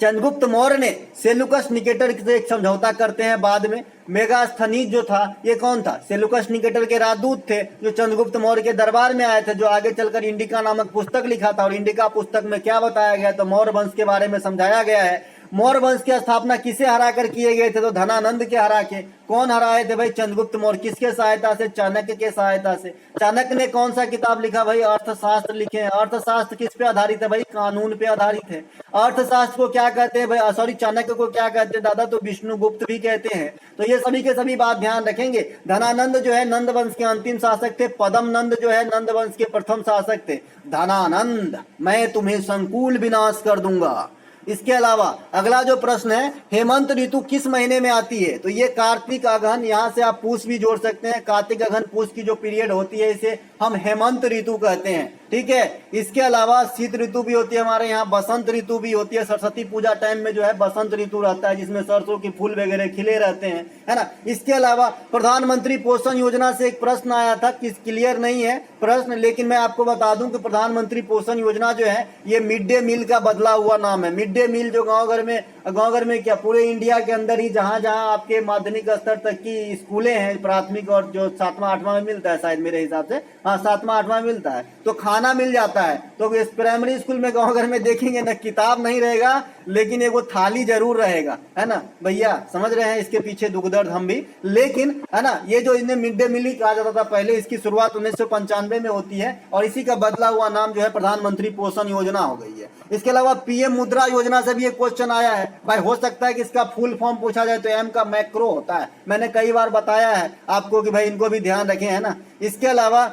चंद्रगुप्त मौर्य ने सेल्यूकस निकेटर से एक समझौता करते हैं बाद में। मेगास्थनीज जो था ये कौन था, सेल्यूकस निकेटर के राजदूत थे जो चंद्रगुप्त मौर्य के दरबार में आए थे, जो आगे चलकर इंडिका नामक पुस्तक लिखा था। और इंडिका पुस्तक में क्या बताया गया, तो मौर्य वंश के बारे में समझाया गया है। मौर्य वंश की स्थापना किसे हराकर किए गए थे, तो धनानंद के हरा के। कौन हराए थे भाई, चंद्रगुप्त मौर्य। किसके सहायता से, चाणक्य के सहायता से। चाणक्य ने कौन सा किताब लिखा भाई, अर्थशास्त्र लिखे हैं। अर्थशास्त्र किस पे आधारित है भाई, कानून पे आधारित है। अर्थशास्त्र को क्या कहते हैं भाई, सॉरी चाणक्य को क्या कहते हैं दादा, तो विष्णुगुप्त भी कहते हैं। तो ये सभी के सभी बात ध्यान रखेंगे। धनानंद जो है नंद वंश के अंतिम शासक थे। पदम नंद जो है नंद वंश के प्रथम शासक थे। धनानंद, मैं तुम्हें संकुल विनाश कर दूंगा। इसके अलावा अगला जो प्रश्न है, हेमंत ऋतु किस महीने में आती है, तो ये कार्तिक अगहन, यहाँ से आप पूस भी जोड़ सकते हैं। कार्तिक अगहन पूस की जो पीरियड होती है इसे हम हेमंत ऋतु कहते हैं, ठीक है। इसके अलावा शीत ऋतु भी होती है हमारे यहाँ, बसंत ऋतु भी होती है। सरस्वती पूजा टाइम में जो है बसंत ऋतु रहता है जिसमें सरसों के फूल वगैरह खिले रहते हैं, है ना। इसके अलावा प्रधानमंत्री पोषण योजना से एक प्रश्न आया था, किस क्लियर नहीं है प्रश्न, लेकिन मैं आपको बता दूं कि प्रधानमंत्री पोषण योजना जो है ये मिड डे मील का बदला हुआ नाम है। मिड डे मील जो गाँव घर में क्या पूरे इंडिया के अंदर ही जहाँ जहाँ आपके माध्यमिक स्तर तक की स्कूलें हैं, प्राथमिक और जो 7वां 8वां में मिलता है शायद मेरे हिसाब से, हाँ 7वां 8वां में मिलता है, तो खाना मिल जाता है। तो इस प्राइमरी स्कूल में गाँव घर में देखेंगे ना, किताब नहीं रहेगा लेकिन एगो थाली जरूर रहेगा, है ना भैया, समझ रहे हैं इसके पीछे दुख दर्द हम भी। लेकिन है ना, ये जो इन्हें मिड डे मील कहा जाता था पहले, इसकी शुरुआत 1995 में होती है और इसी का बदला हुआ नाम जो है प्रधानमंत्री पोषण योजना हो गई है। इसके अलावा पीएम मुद्रा योजना से भी एक क्वेश्चन आया है भाई, हो सकता है कि इसका फुल फॉर्म पूछा जाए तो एम का मैक्रो होता है। मैंने कई बार बताया है आपको कि भाई इनको भी ध्यान रखें, है ना। इसके अलावा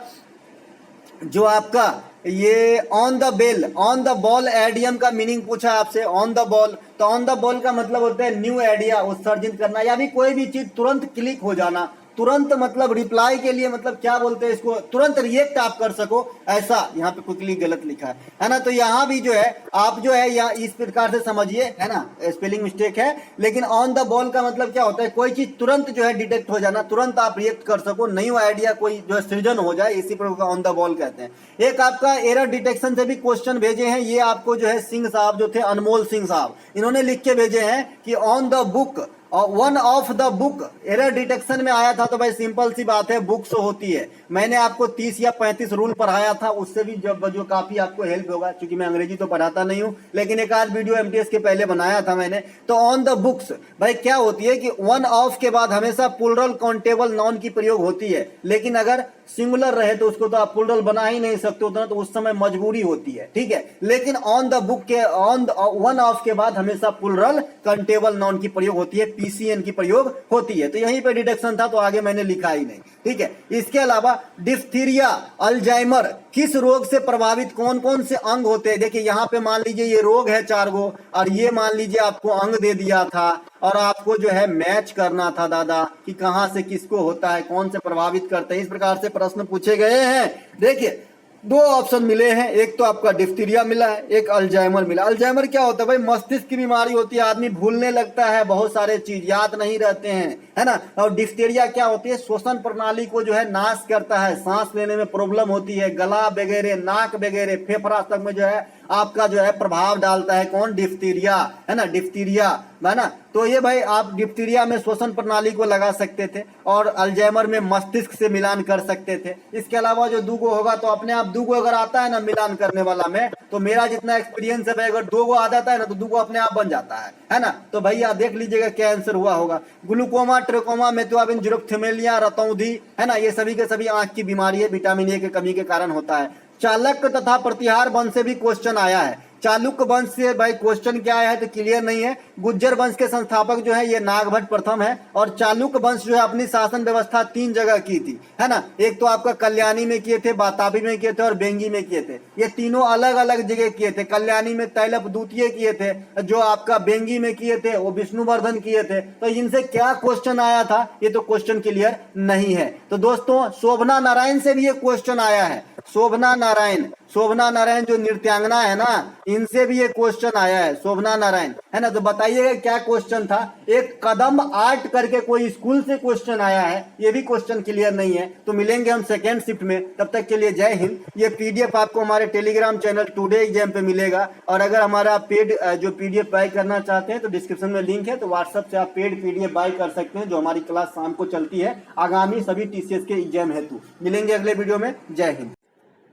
जो आपका ये on the bell, on the ball एडियम का मीनिंग पूछा आपसे, ऑन द बॉल। तो ऑन द बॉल का मतलब होता है न्यू आइडिया उत्सर्जित करना, या भी कोई भी चीज तुरंत क्लिक हो जाना। तुरंत मतलब रिप्लाई के लिए मतलब क्या बोलते हैं इसको, तुरंत रिएक्ट आप कर सको, ऐसा। यहाँ पे क्विकली गलत लिखा है ना। तो यहाँ भी जो है आप जो है यहाँ इस प्रकार से समझिए, है ना, स्पेलिंग मिस्टेक है। लेकिन ऑन द बॉल का मतलब क्या होता है, कोई चीज तुरंत जो है डिटेक्ट हो जाना, तुरंत आप रिएक्ट कर सको, न्यू आइडिया कोई जो है सृजन हो जाए, इसी पर ऑन द बॉल कहते हैं। एक आपका एरर डिटेक्शन से भी क्वेश्चन भेजे हैं, ये आपको जो है सिंह साहब जो थे, अनमोल सिंह साहब, इन्होंने लिख के भेजे हैं कि ऑन द बुक और one of the book error detection में आया था। तो भाई सिंपल सी बात है, बुक्स होती है। मैंने आपको 30 या 35 रूल पढ़ाया था, उससे भी जो काफी आपको हेल्प होगा, क्योंकि मैं अंग्रेजी तो पढ़ाता नहीं हूं, लेकिन एक आध वीडियो एमटीएस के पहले बनाया था मैंने। तो ऑन द बुक्स भाई क्या होती है कि वन ऑफ के बाद हमेशा प्लूरल काउंटेबल नाउन की प्रयोग होती है, लेकिन अगर सिंगुलर रहे तो उसको तो आप प्लूरल बना ही नहीं सकते उतना, तो उस समय मजबूरी होती है, ठीक है। लेकिन ऑन द बुक के ऑन वन ऑफ के बाद हमेशा प्लूरल काउंटेबल नाउन की प्रयोग होती है, पीसीएन की प्रयोग होती है। तो यहीं पे डिडक्शन था, तो आगे मैंने लिखा ही नहीं, ठीक है। इसके अलावा डिफ्थीरिया, अल्जाइमर किस रोग से प्रभावित कौन कौन से अंग होते हैं। देखिए यहाँ पे मान लीजिए ये रोग है 4 गो, और ये मान लीजिए आपको अंग दे दिया था, और आपको जो है मैच करना था दादा कि कहां से किसको होता है, कौन से प्रभावित करते हैं। इस प्रकार से प्रश्न पूछे गए हैं। देखिए 2 ऑप्शन मिले हैं, एक तो आपका डिफ्थीरिया मिला है, एक अल्जाइमर मिला। अल्जाइमर क्या होता है भाई, मस्तिष्क की बीमारी होती है, आदमी भूलने लगता है, बहुत सारे चीज याद नहीं रहते हैं, है ना। और डिफ्थीरिया क्या होती है, श्वसन प्रणाली को जो है नाश करता है, सांस लेने में प्रॉब्लम होती है, गला वगैरह, नाक वगैरह, फेफड़ा तक में जो है आपका जो है प्रभाव डालता है। कौन, डिफ्थीरिया, है ना, डिफ्थीरिया, है ना। तो ये भाई आप डिप्थीरिया में श्वसन प्रणाली को लगा सकते थे, और अल्जाइमर में मस्तिष्क से मिलान कर सकते थे। इसके अलावा जो 2 गो होगा तो अपने आप 2 गो अगर आता है ना मिलान करने वाला में, तो मेरा जितना एक्सपीरियंस है भाई, अगर 2 गो आ जाता है ना तो 2 गो अपने आप बन जाता है ना। तो भैया देख लीजिएगा क्या आंसर हुआ होगा। ग्लूकोमा, ट्रेकोमा, मेथोबिन, जीरोप्थेमेलिया, रतौंधी, है ना, ये सभी के सभी आंख की बीमारी है, विटामिन ए की कमी के कारण होता है। चालक तथा प्रतिहार वन से भी क्वेश्चन आया है। चालुक्य वंश से भाई क्वेश्चन क्या आया है तो क्लियर नहीं है। गुज्जर वंश के संस्थापक जो है ये नागभट्ट प्रथम है, और चालुक्य वंश जो है अपनी शासन व्यवस्था 3 जगह की थी, है ना। एक तो आपका कल्याणी में किए थे, बाताबी में किए थे और बेंगी में किए थे। ये तीनों अलग अलग जगह किए थे। कल्याणी में तैलप द्वितीय किए थे, जो आपका बेंगी में किए थे वो विष्णुवर्धन किए थे। तो इनसे क्या क्वेश्चन आया था ये तो क्वेश्चन क्लियर नहीं है। तो दोस्तों शोभना नारायण से भी ये क्वेश्चन आया है। शोभना नारायण जो नृत्यांगना है ना, इनसे भी ये क्वेश्चन आया है, शोभना नारायण, है ना। तो बताइएगा क्या क्वेश्चन था। एक कदम आर्ट करके कोई स्कूल से क्वेश्चन आया है, ये भी क्वेश्चन क्लियर नहीं है। तो मिलेंगे हम सेकेंड शिफ्ट में, तब तक के लिए जय हिंद। ये पीडीएफ आपको हमारे टेलीग्राम चैनल टुडे एग्जाम पे मिलेगा, और अगर हमारा पेड जो पीडीएफ बाय करना चाहते हैं तो डिस्क्रिप्शन में लिंक है, तो व्हाट्सएप से आप पेड पीडीएफ बाय कर सकते हैं, जो हमारी क्लास शाम को चलती है आगामी सभी टीसीएस के एग्जाम हेतु। मिलेंगे अगले वीडियो में, जय हिंद।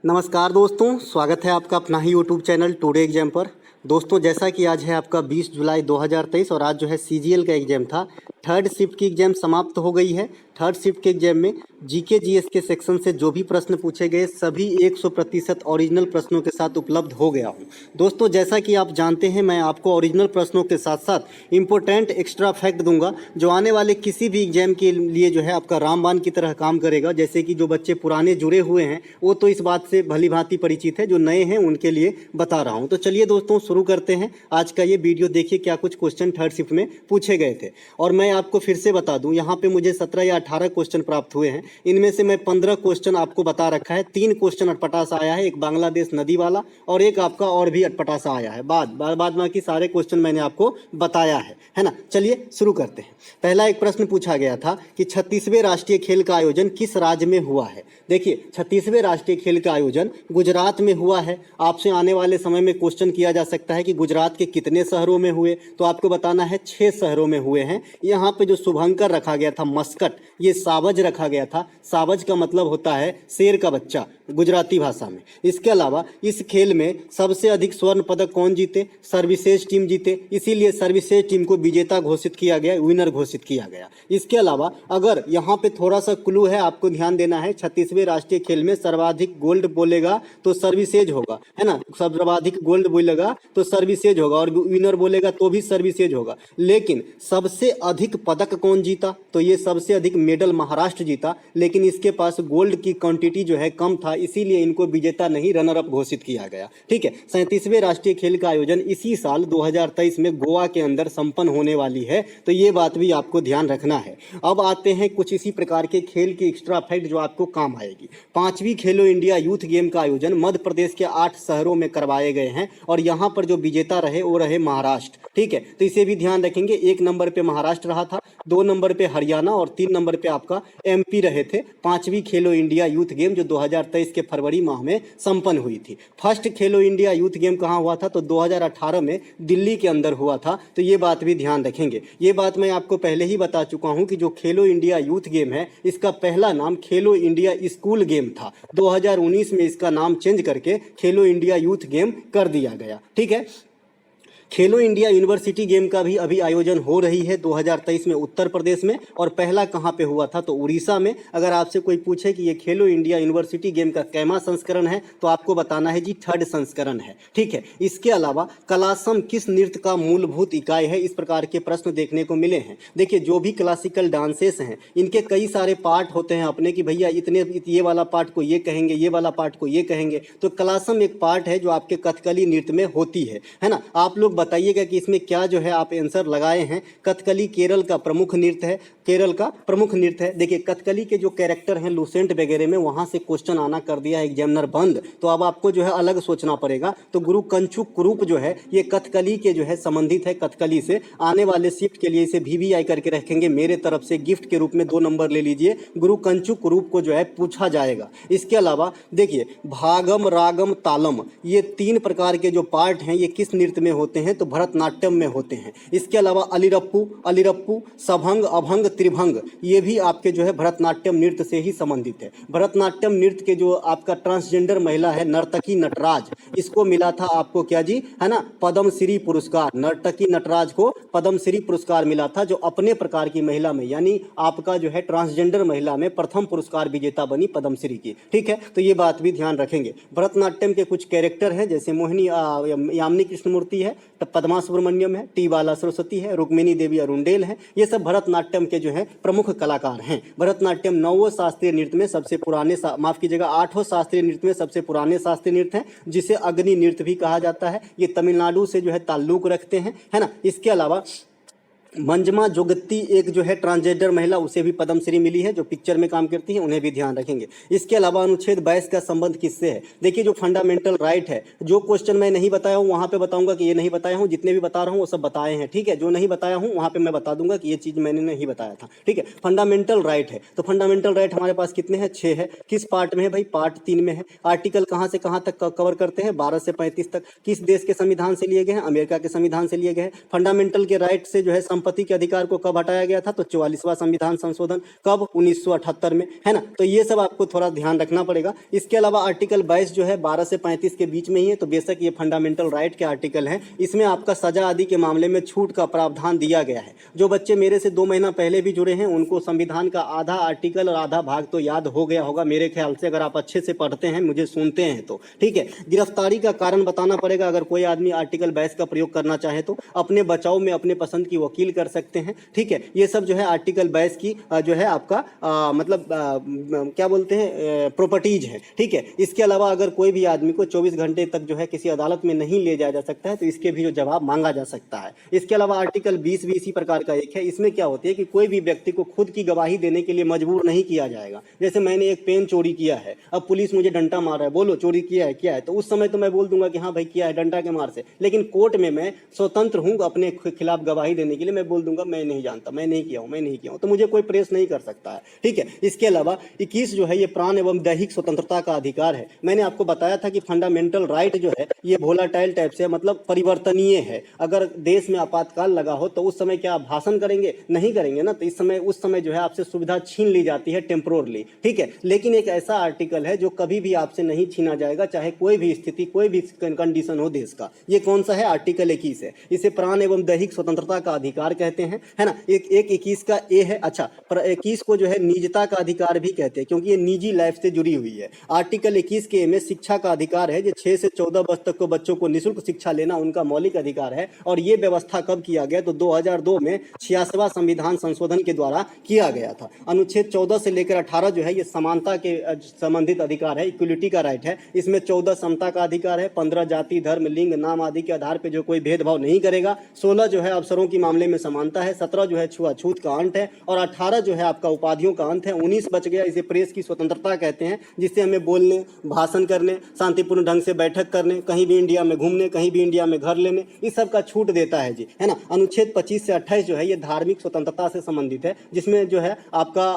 नमस्कार दोस्तों, स्वागत है आपका अपना ही यूट्यूब चैनल टुडे एग्जाम पर। दोस्तों जैसा कि आज है आपका 20 जुलाई 2023 और आज जो है सीजीएल का एग्जाम था। थर्ड शिफ्ट की एग्जाम समाप्त हो गई है। थर्ड शिफ्ट के एग्जाम में जीके जीएस के सेक्शन से जो भी प्रश्न पूछे गए सभी 100% ओरिजिनल प्रश्नों के साथ उपलब्ध हो गया हूं। दोस्तों जैसा कि आप जानते हैं, मैं आपको ओरिजिनल प्रश्नों के साथ साथ इंपॉर्टेंट एक्स्ट्रा फैक्ट दूंगा, जो आने वाले किसी भी एग्जाम के लिए जो है आपका रामबाण की तरह काम करेगा। जैसे कि जो बच्चे पुराने जुड़े हुए हैं वो तो इस बात से भली भांति परिचित है, जो नए हैं उनके लिए बता रहा हूँ। तो चलिए दोस्तों शुरू करते हैं आज का ये वीडियो। देखिए क्या कुछ क्वेश्चन थर्ड शिफ्ट में पूछे गए थे, और मैं आपको फिर से बता दूं, यहाँ पे मुझे 17 या 18 क्वेश्चन प्राप्त हुए हैं। इनमें से मैं 15 क्वेश्चन आपको बता रखा है। 3 क्वेश्चन अटपटा सा आया है, एक बांग्लादेश नदी वाला और एक आपका और भी अटपटा सा आया है। बाद बाकी सारे क्वेश्चन मैंने आपको बताया है ना। चलिए शुरू करते हैं। पहला एक प्रश्न पूछा गया था कि 36वें राष्ट्रीय खेल का आयोजन किस राज्य में हुआ है। देखिए 36वें राष्ट्रीय खेल का आयोजन गुजरात में हुआ है। आपसे आने वाले समय में क्वेश्चन किया जा सकता है कि गुजरात के कितने शहरों में हुए, तो आपको बताना है 6 शहरों में हुए हैं। यहाँ पे जो शुभंकर रखा गया था मस्कट, ये सावज रखा गया था। सावज का मतलब होता है शेर का बच्चा गुजराती भाषा में। इसके अलावा इस खेल में सबसे अधिक स्वर्ण पदक कौन जीते? सर्विसेज टीम जीते, इसीलिए सर्विसेज टीम को विजेता घोषित किया गया, विनर घोषित किया गया। इसके अलावा अगर यहाँ पे थोड़ा सा क्लू है, आपको ध्यान देना है, 36वें राष्ट्रीय खेल में सर्वाधिक गोल्ड बोलेगा तो सर्विसेज होगा, है ना। सर्वाधिक गोल्ड बोलेगा तो सर्विसेज होगा, और विनर बोलेगा तो भी सर्विसेज होगा। लेकिन सबसे अधिक पदक कौन जीता? तो ये सबसे अधिक मेडल महाराष्ट्र जीता, लेकिन इसके पास गोल्ड की क्वांटिटी जो है कम था, इसीलिए इनको विजेता नहीं रनर अप घोषित किया गया। ठीक है, 37वें राष्ट्रीय खेल का आयोजन इसी साल 2023 में गोवा के अंदर संपन्न होने वाली है, तो ये बात भी आपको ध्यान रखना है। अब आते हैं कुछ इसी प्रकार के खेल की एक्स्ट्रा फैक्ट जो आपको काम आएगी। 5वीं खेलो इंडिया यूथ गेम का आयोजन मध्य प्रदेश के 8 शहरों में करवाए गए हैं, और यहाँ पर जो विजेता रहे वो रहे महाराष्ट्र। ठीक है, तो इसे भी ध्यान रखेंगे। 1 नंबर पे महाराष्ट्र रहा था, 2 नंबर पे हरियाणा और 3 नंबर पे आपका एमपी रहे थे। 5वीं खेलो इंडिया यूथ गेम जो 2023 के फरवरी माह में संपन्न हुई थी। फर्स्ट खेलो इंडिया यूथ गेम कहाँ हुआ था? तो 2018 में दिल्ली के अंदर हुआ था, तो ये बात भी ध्यान रखेंगे। ये बात मैं आपको पहले ही बता चुका हूँ कि जो खेलो इंडिया यूथ गेम है इसका पहला नाम खेलो इंडिया स्कूल गेम था। 2019 में इसका नाम चेंज करके खेलो इंडिया यूथ गेम कर दिया गया। ठीक है, खेलो इंडिया यूनिवर्सिटी गेम का भी अभी आयोजन हो रही है 2023 में उत्तर प्रदेश में, और पहला कहाँ पे हुआ था? तो उड़ीसा में। अगर आपसे कोई पूछे कि ये खेलो इंडिया यूनिवर्सिटी गेम का कैमा संस्करण है, तो आपको बताना है जी 3rd संस्करण है। ठीक है, इसके अलावा कलासम किस नृत्य का मूलभूत इकाई है? इस प्रकार के प्रश्न देखने को मिले हैं। देखिए जो भी क्लासिकल डांसेस हैं इनके कई सारे पार्ट होते हैं अपने, कि भैया इतने ये वाला पार्ट को ये कहेंगे, ये वाला पार्ट को ये कहेंगे। तो कलासम एक पार्ट है जो आपके कथकली नृत्य में होती है ना। आप लोग बताइएगा कि इसमें क्या जो है आप आंसर लगाए हैं। कथकली केरल का प्रमुख नृत्य है, केरल का प्रमुख नृत्य है। देखिए कथकली के जो कैरेक्टर हैं लूसेंट वगैरह में, वहां से क्वेश्चन आना कर दिया है एग्जामिनर बंद, तो अब आपको जो है अलग सोचना पड़ेगा। तो गुरु कंचुक कुरूप जो है ये कथकली के जो है संबंधित है, कथकली से। आने वाले शिफ्ट के लिए इसे VVI करके रखेंगे, मेरे तरफ से गिफ्ट के रूप में 2 नंबर ले लीजिए। गुरु कंचुक कुरूप को जो है पूछा जाएगा। इसके अलावा देखिए भागम, रागम, तालम, ये 3 प्रकार के जो पार्ट हैं ये किस नृत्य में होते हैं? हैं तो भरतनाट्यम में होते हैं। इसके अलावा अलिरप्पू, अलिरप्पू, सभंग, अभंग, त्रिभंग, ये भी आपके जो है भरतनाट्यम नृत्य से ही संबंधित है। भरतनाट्यम नृत्य के जो आपका ट्रांसजेंडर महिला है नर्तकी नटराज, इसको मिला था आपको क्या जी, है ना, पद्मश्री पुरस्कार। नर्तकी नटराज को पद्मश्री पुरस्कार मिला था, जो अपने प्रकार की महिला में, यानी आपका जो है ट्रांसजेंडर महिला में प्रथम पुरस्कार विजेता बनी पद्मश्री की। ठीक है, तो ये बात भी ध्यान रखेंगे। भरतनाट्यम के कुछ कैरेक्टर हैं, जैसे मोहिनी यामिनी कृष्णमूर्ति है, पद्मा सुब्रमण्यम है, टी बाला सरस्वती है, रुक्मिणी देवी अरुंडेल है, ये सब भरतनाट्यम के जो है प्रमुख कलाकार हैं। भरतनाट्यम 9वें शास्त्रीय नृत्य में सबसे पुराने, माफ कीजिएगा 8वें शास्त्रीय नृत्य में सबसे पुराने शास्त्रीय नृत्य है, जिसे अग्नि नृत्य भी कहा जाता है। ये तमिलनाडु से जो है ताल्लुक रखते हैं, है ना। इसके अलावा मंजमा जोगत्ती एक जो है ट्रांसजेंडर महिला, उसे भी पद्मश्री मिली है, जो पिक्चर में काम करती है, उन्हें भी ध्यान रखेंगे। इसके अलावा अनुच्छेद 22 का संबंध किससे है? देखिए, जो फंडामेंटल राइट है, जो क्वेश्चन मैं नहीं बताया हूँ वहाँ पे बताऊंगा कि ये नहीं बताया हूँ, जितने भी बता रहा हूँ वो सब बताए हैं। ठीक है, जो नहीं बताया हूँ वहाँ पे मैं बता दूंगा कि ये चीज़ मैंने नहीं बताया था। ठीक है, फंडामेंटल राइट है, तो फंडामेंटल राइट हमारे पास कितने हैं? 6 है। किस पार्ट में है भाई? पार्ट 3 में है। आर्टिकल कहाँ से कहाँ तक कवर करते हैं? 12 से 35 तक। किस देश के संविधान से लिए गए हैं? अमेरिका के संविधान से लिए गए हैं। फंडामेंटल के राइट से जो है संपत्ति के अधिकार को कब हटाया गया था? तो 44वां संविधान संशोधन। कब? 1978 में, है ना। तो ये सब आपको थोड़ा ध्यान रखना पड़ेगा। इसके अलावा आर्टिकल 22 जो है 12 से 35 के बीच में ही है, तो बेशक ये फंडामेंटल राइट के आर्टिकल है। इसमें आपका सजा आदि के मामले में छूट का प्रावधान दिया गया है। जो बच्चे मेरे से 2 महीना पहले भी जुड़े हैं, उनको संविधान का आधा आर्टिकल और आधा भाग तो याद हो गया होगा मेरे ख्याल से, अगर आप अच्छे से पढ़ते हैं, मुझे सुनते हैं तो। ठीक है, गिरफ्तारी का कारण बताना पड़ेगा। अगर कोई आदमी आर्टिकल 22 का प्रयोग करना चाहे तो अपने बचाव में अपने पसंद की वकील कर सकते हैं। ठीक है, ये सब जो है आर्टिकल 22 की जो है आपका मतलब क्या बोलते हैं, प्रॉपर्टीज है। ठीक है, इसके अलावा अगर कोई भी आदमी को 24 घंटे तक जो है किसी अदालत में नहीं ले जाया जा सकता है, तो इसके भी जो जवाब मांगा जा सकता है। इसके अलावा आर्टिकल 20 भी इसी प्रकार का एक है। इसमें क्या होती है कि कोई भी व्यक्ति को खुद की गवाही देने के लिए मजबूर नहीं किया जाएगा। जैसे मैंने एक पेन चोरी किया है, अब पुलिस मुझे डंडा मार रहा है, बोलो चोरी किया है, क्या है, तो उस समय तो मैं बोल दूंगा कि हाँ भाई किया है, डंडा के मार से। लेकिन कोर्ट में मैं स्वतंत्र हूँ अपने खिलाफ गवाही देने के लिए, मैं बोल दूंगा मैं नहीं जानता, मैं नहीं किया हूं, मैं नहीं किया हूं, तो मुझे कोई प्रेस नहीं कर सकता है। ठीक है, इसके अलावा 21 जो है ये प्राण एवं दैहिक स्वतंत्रता का अधिकार है। मैंने आपको बताया था कि फंडामेंटल राइट जो है ये वोलाटाइल टाइप से, मतलब परिवर्तनीय है। अगर देश में आपातकाल लगा हो तो उस समय क्या आप भाषण करेंगे? नहीं करेंगे ना, तो इस समय उस समय जो है आपसे सुविधा छीन ली जाती है टेम्पोरली। ठीक है, लेकिन एक ऐसा आर्टिकल है जो कभी भी आपसे नहीं छीना जाएगा, चाहे कोई भी स्थिति, कोई भी कंडीशन हो देश का। ये कौन सा है? आर्टिकल 21 है। इसे प्राण एवं दैहिक स्वतंत्रता का अधिकार कहते हैं, है ना। एक 21 का ए है। अच्छा, पर 21 को जो है निजता का अधिकार भी कहते हैं, क्योंकि ये निजी लाइफ से जुड़ी हुई है। आर्टिकल 21 के ए में शिक्षा का अधिकार है, जो 6 से 14 वर्ष तक को बच्चों को निःशुल्क शिक्षा लेना उनका मौलिक अधिकार है। और ये व्यवस्था कब किया गया? तो 2002 में 86वां संविधान संशोधन के द्वारा किया गया था। अनुच्छेद 14 से लेकर 18 जो है ये समानता के संबंधित अधिकार है, इक्वलिटी का राइट है। इसमें 14 समता का अधिकार है, 15 जाति, धर्म, लिंग, नाम आदि के आधार पर जो कोई भेदभाव नहीं करेगा, 16 जो है अवसरों के मामले में समानता है, 17 जो है छुआछूत का अंत है, और 18 जो है आपका उपाधियों का अंत है। 19 बच गया, इसे प्रेस की स्वतंत्रता कहते हैं, जिससे हमें बोलने, भाषण करने, शांतिपूर्ण ढंग से बैठक करने, कहीं भी इंडिया में घूमने, कहीं भी इंडिया में घर लेने, इस सब का छूट देता है जी, है ना। अनुच्छेद 25 से 28 जो है ये धार्मिक स्वतंत्रता से संबंधित है, जिसमें जो है आपका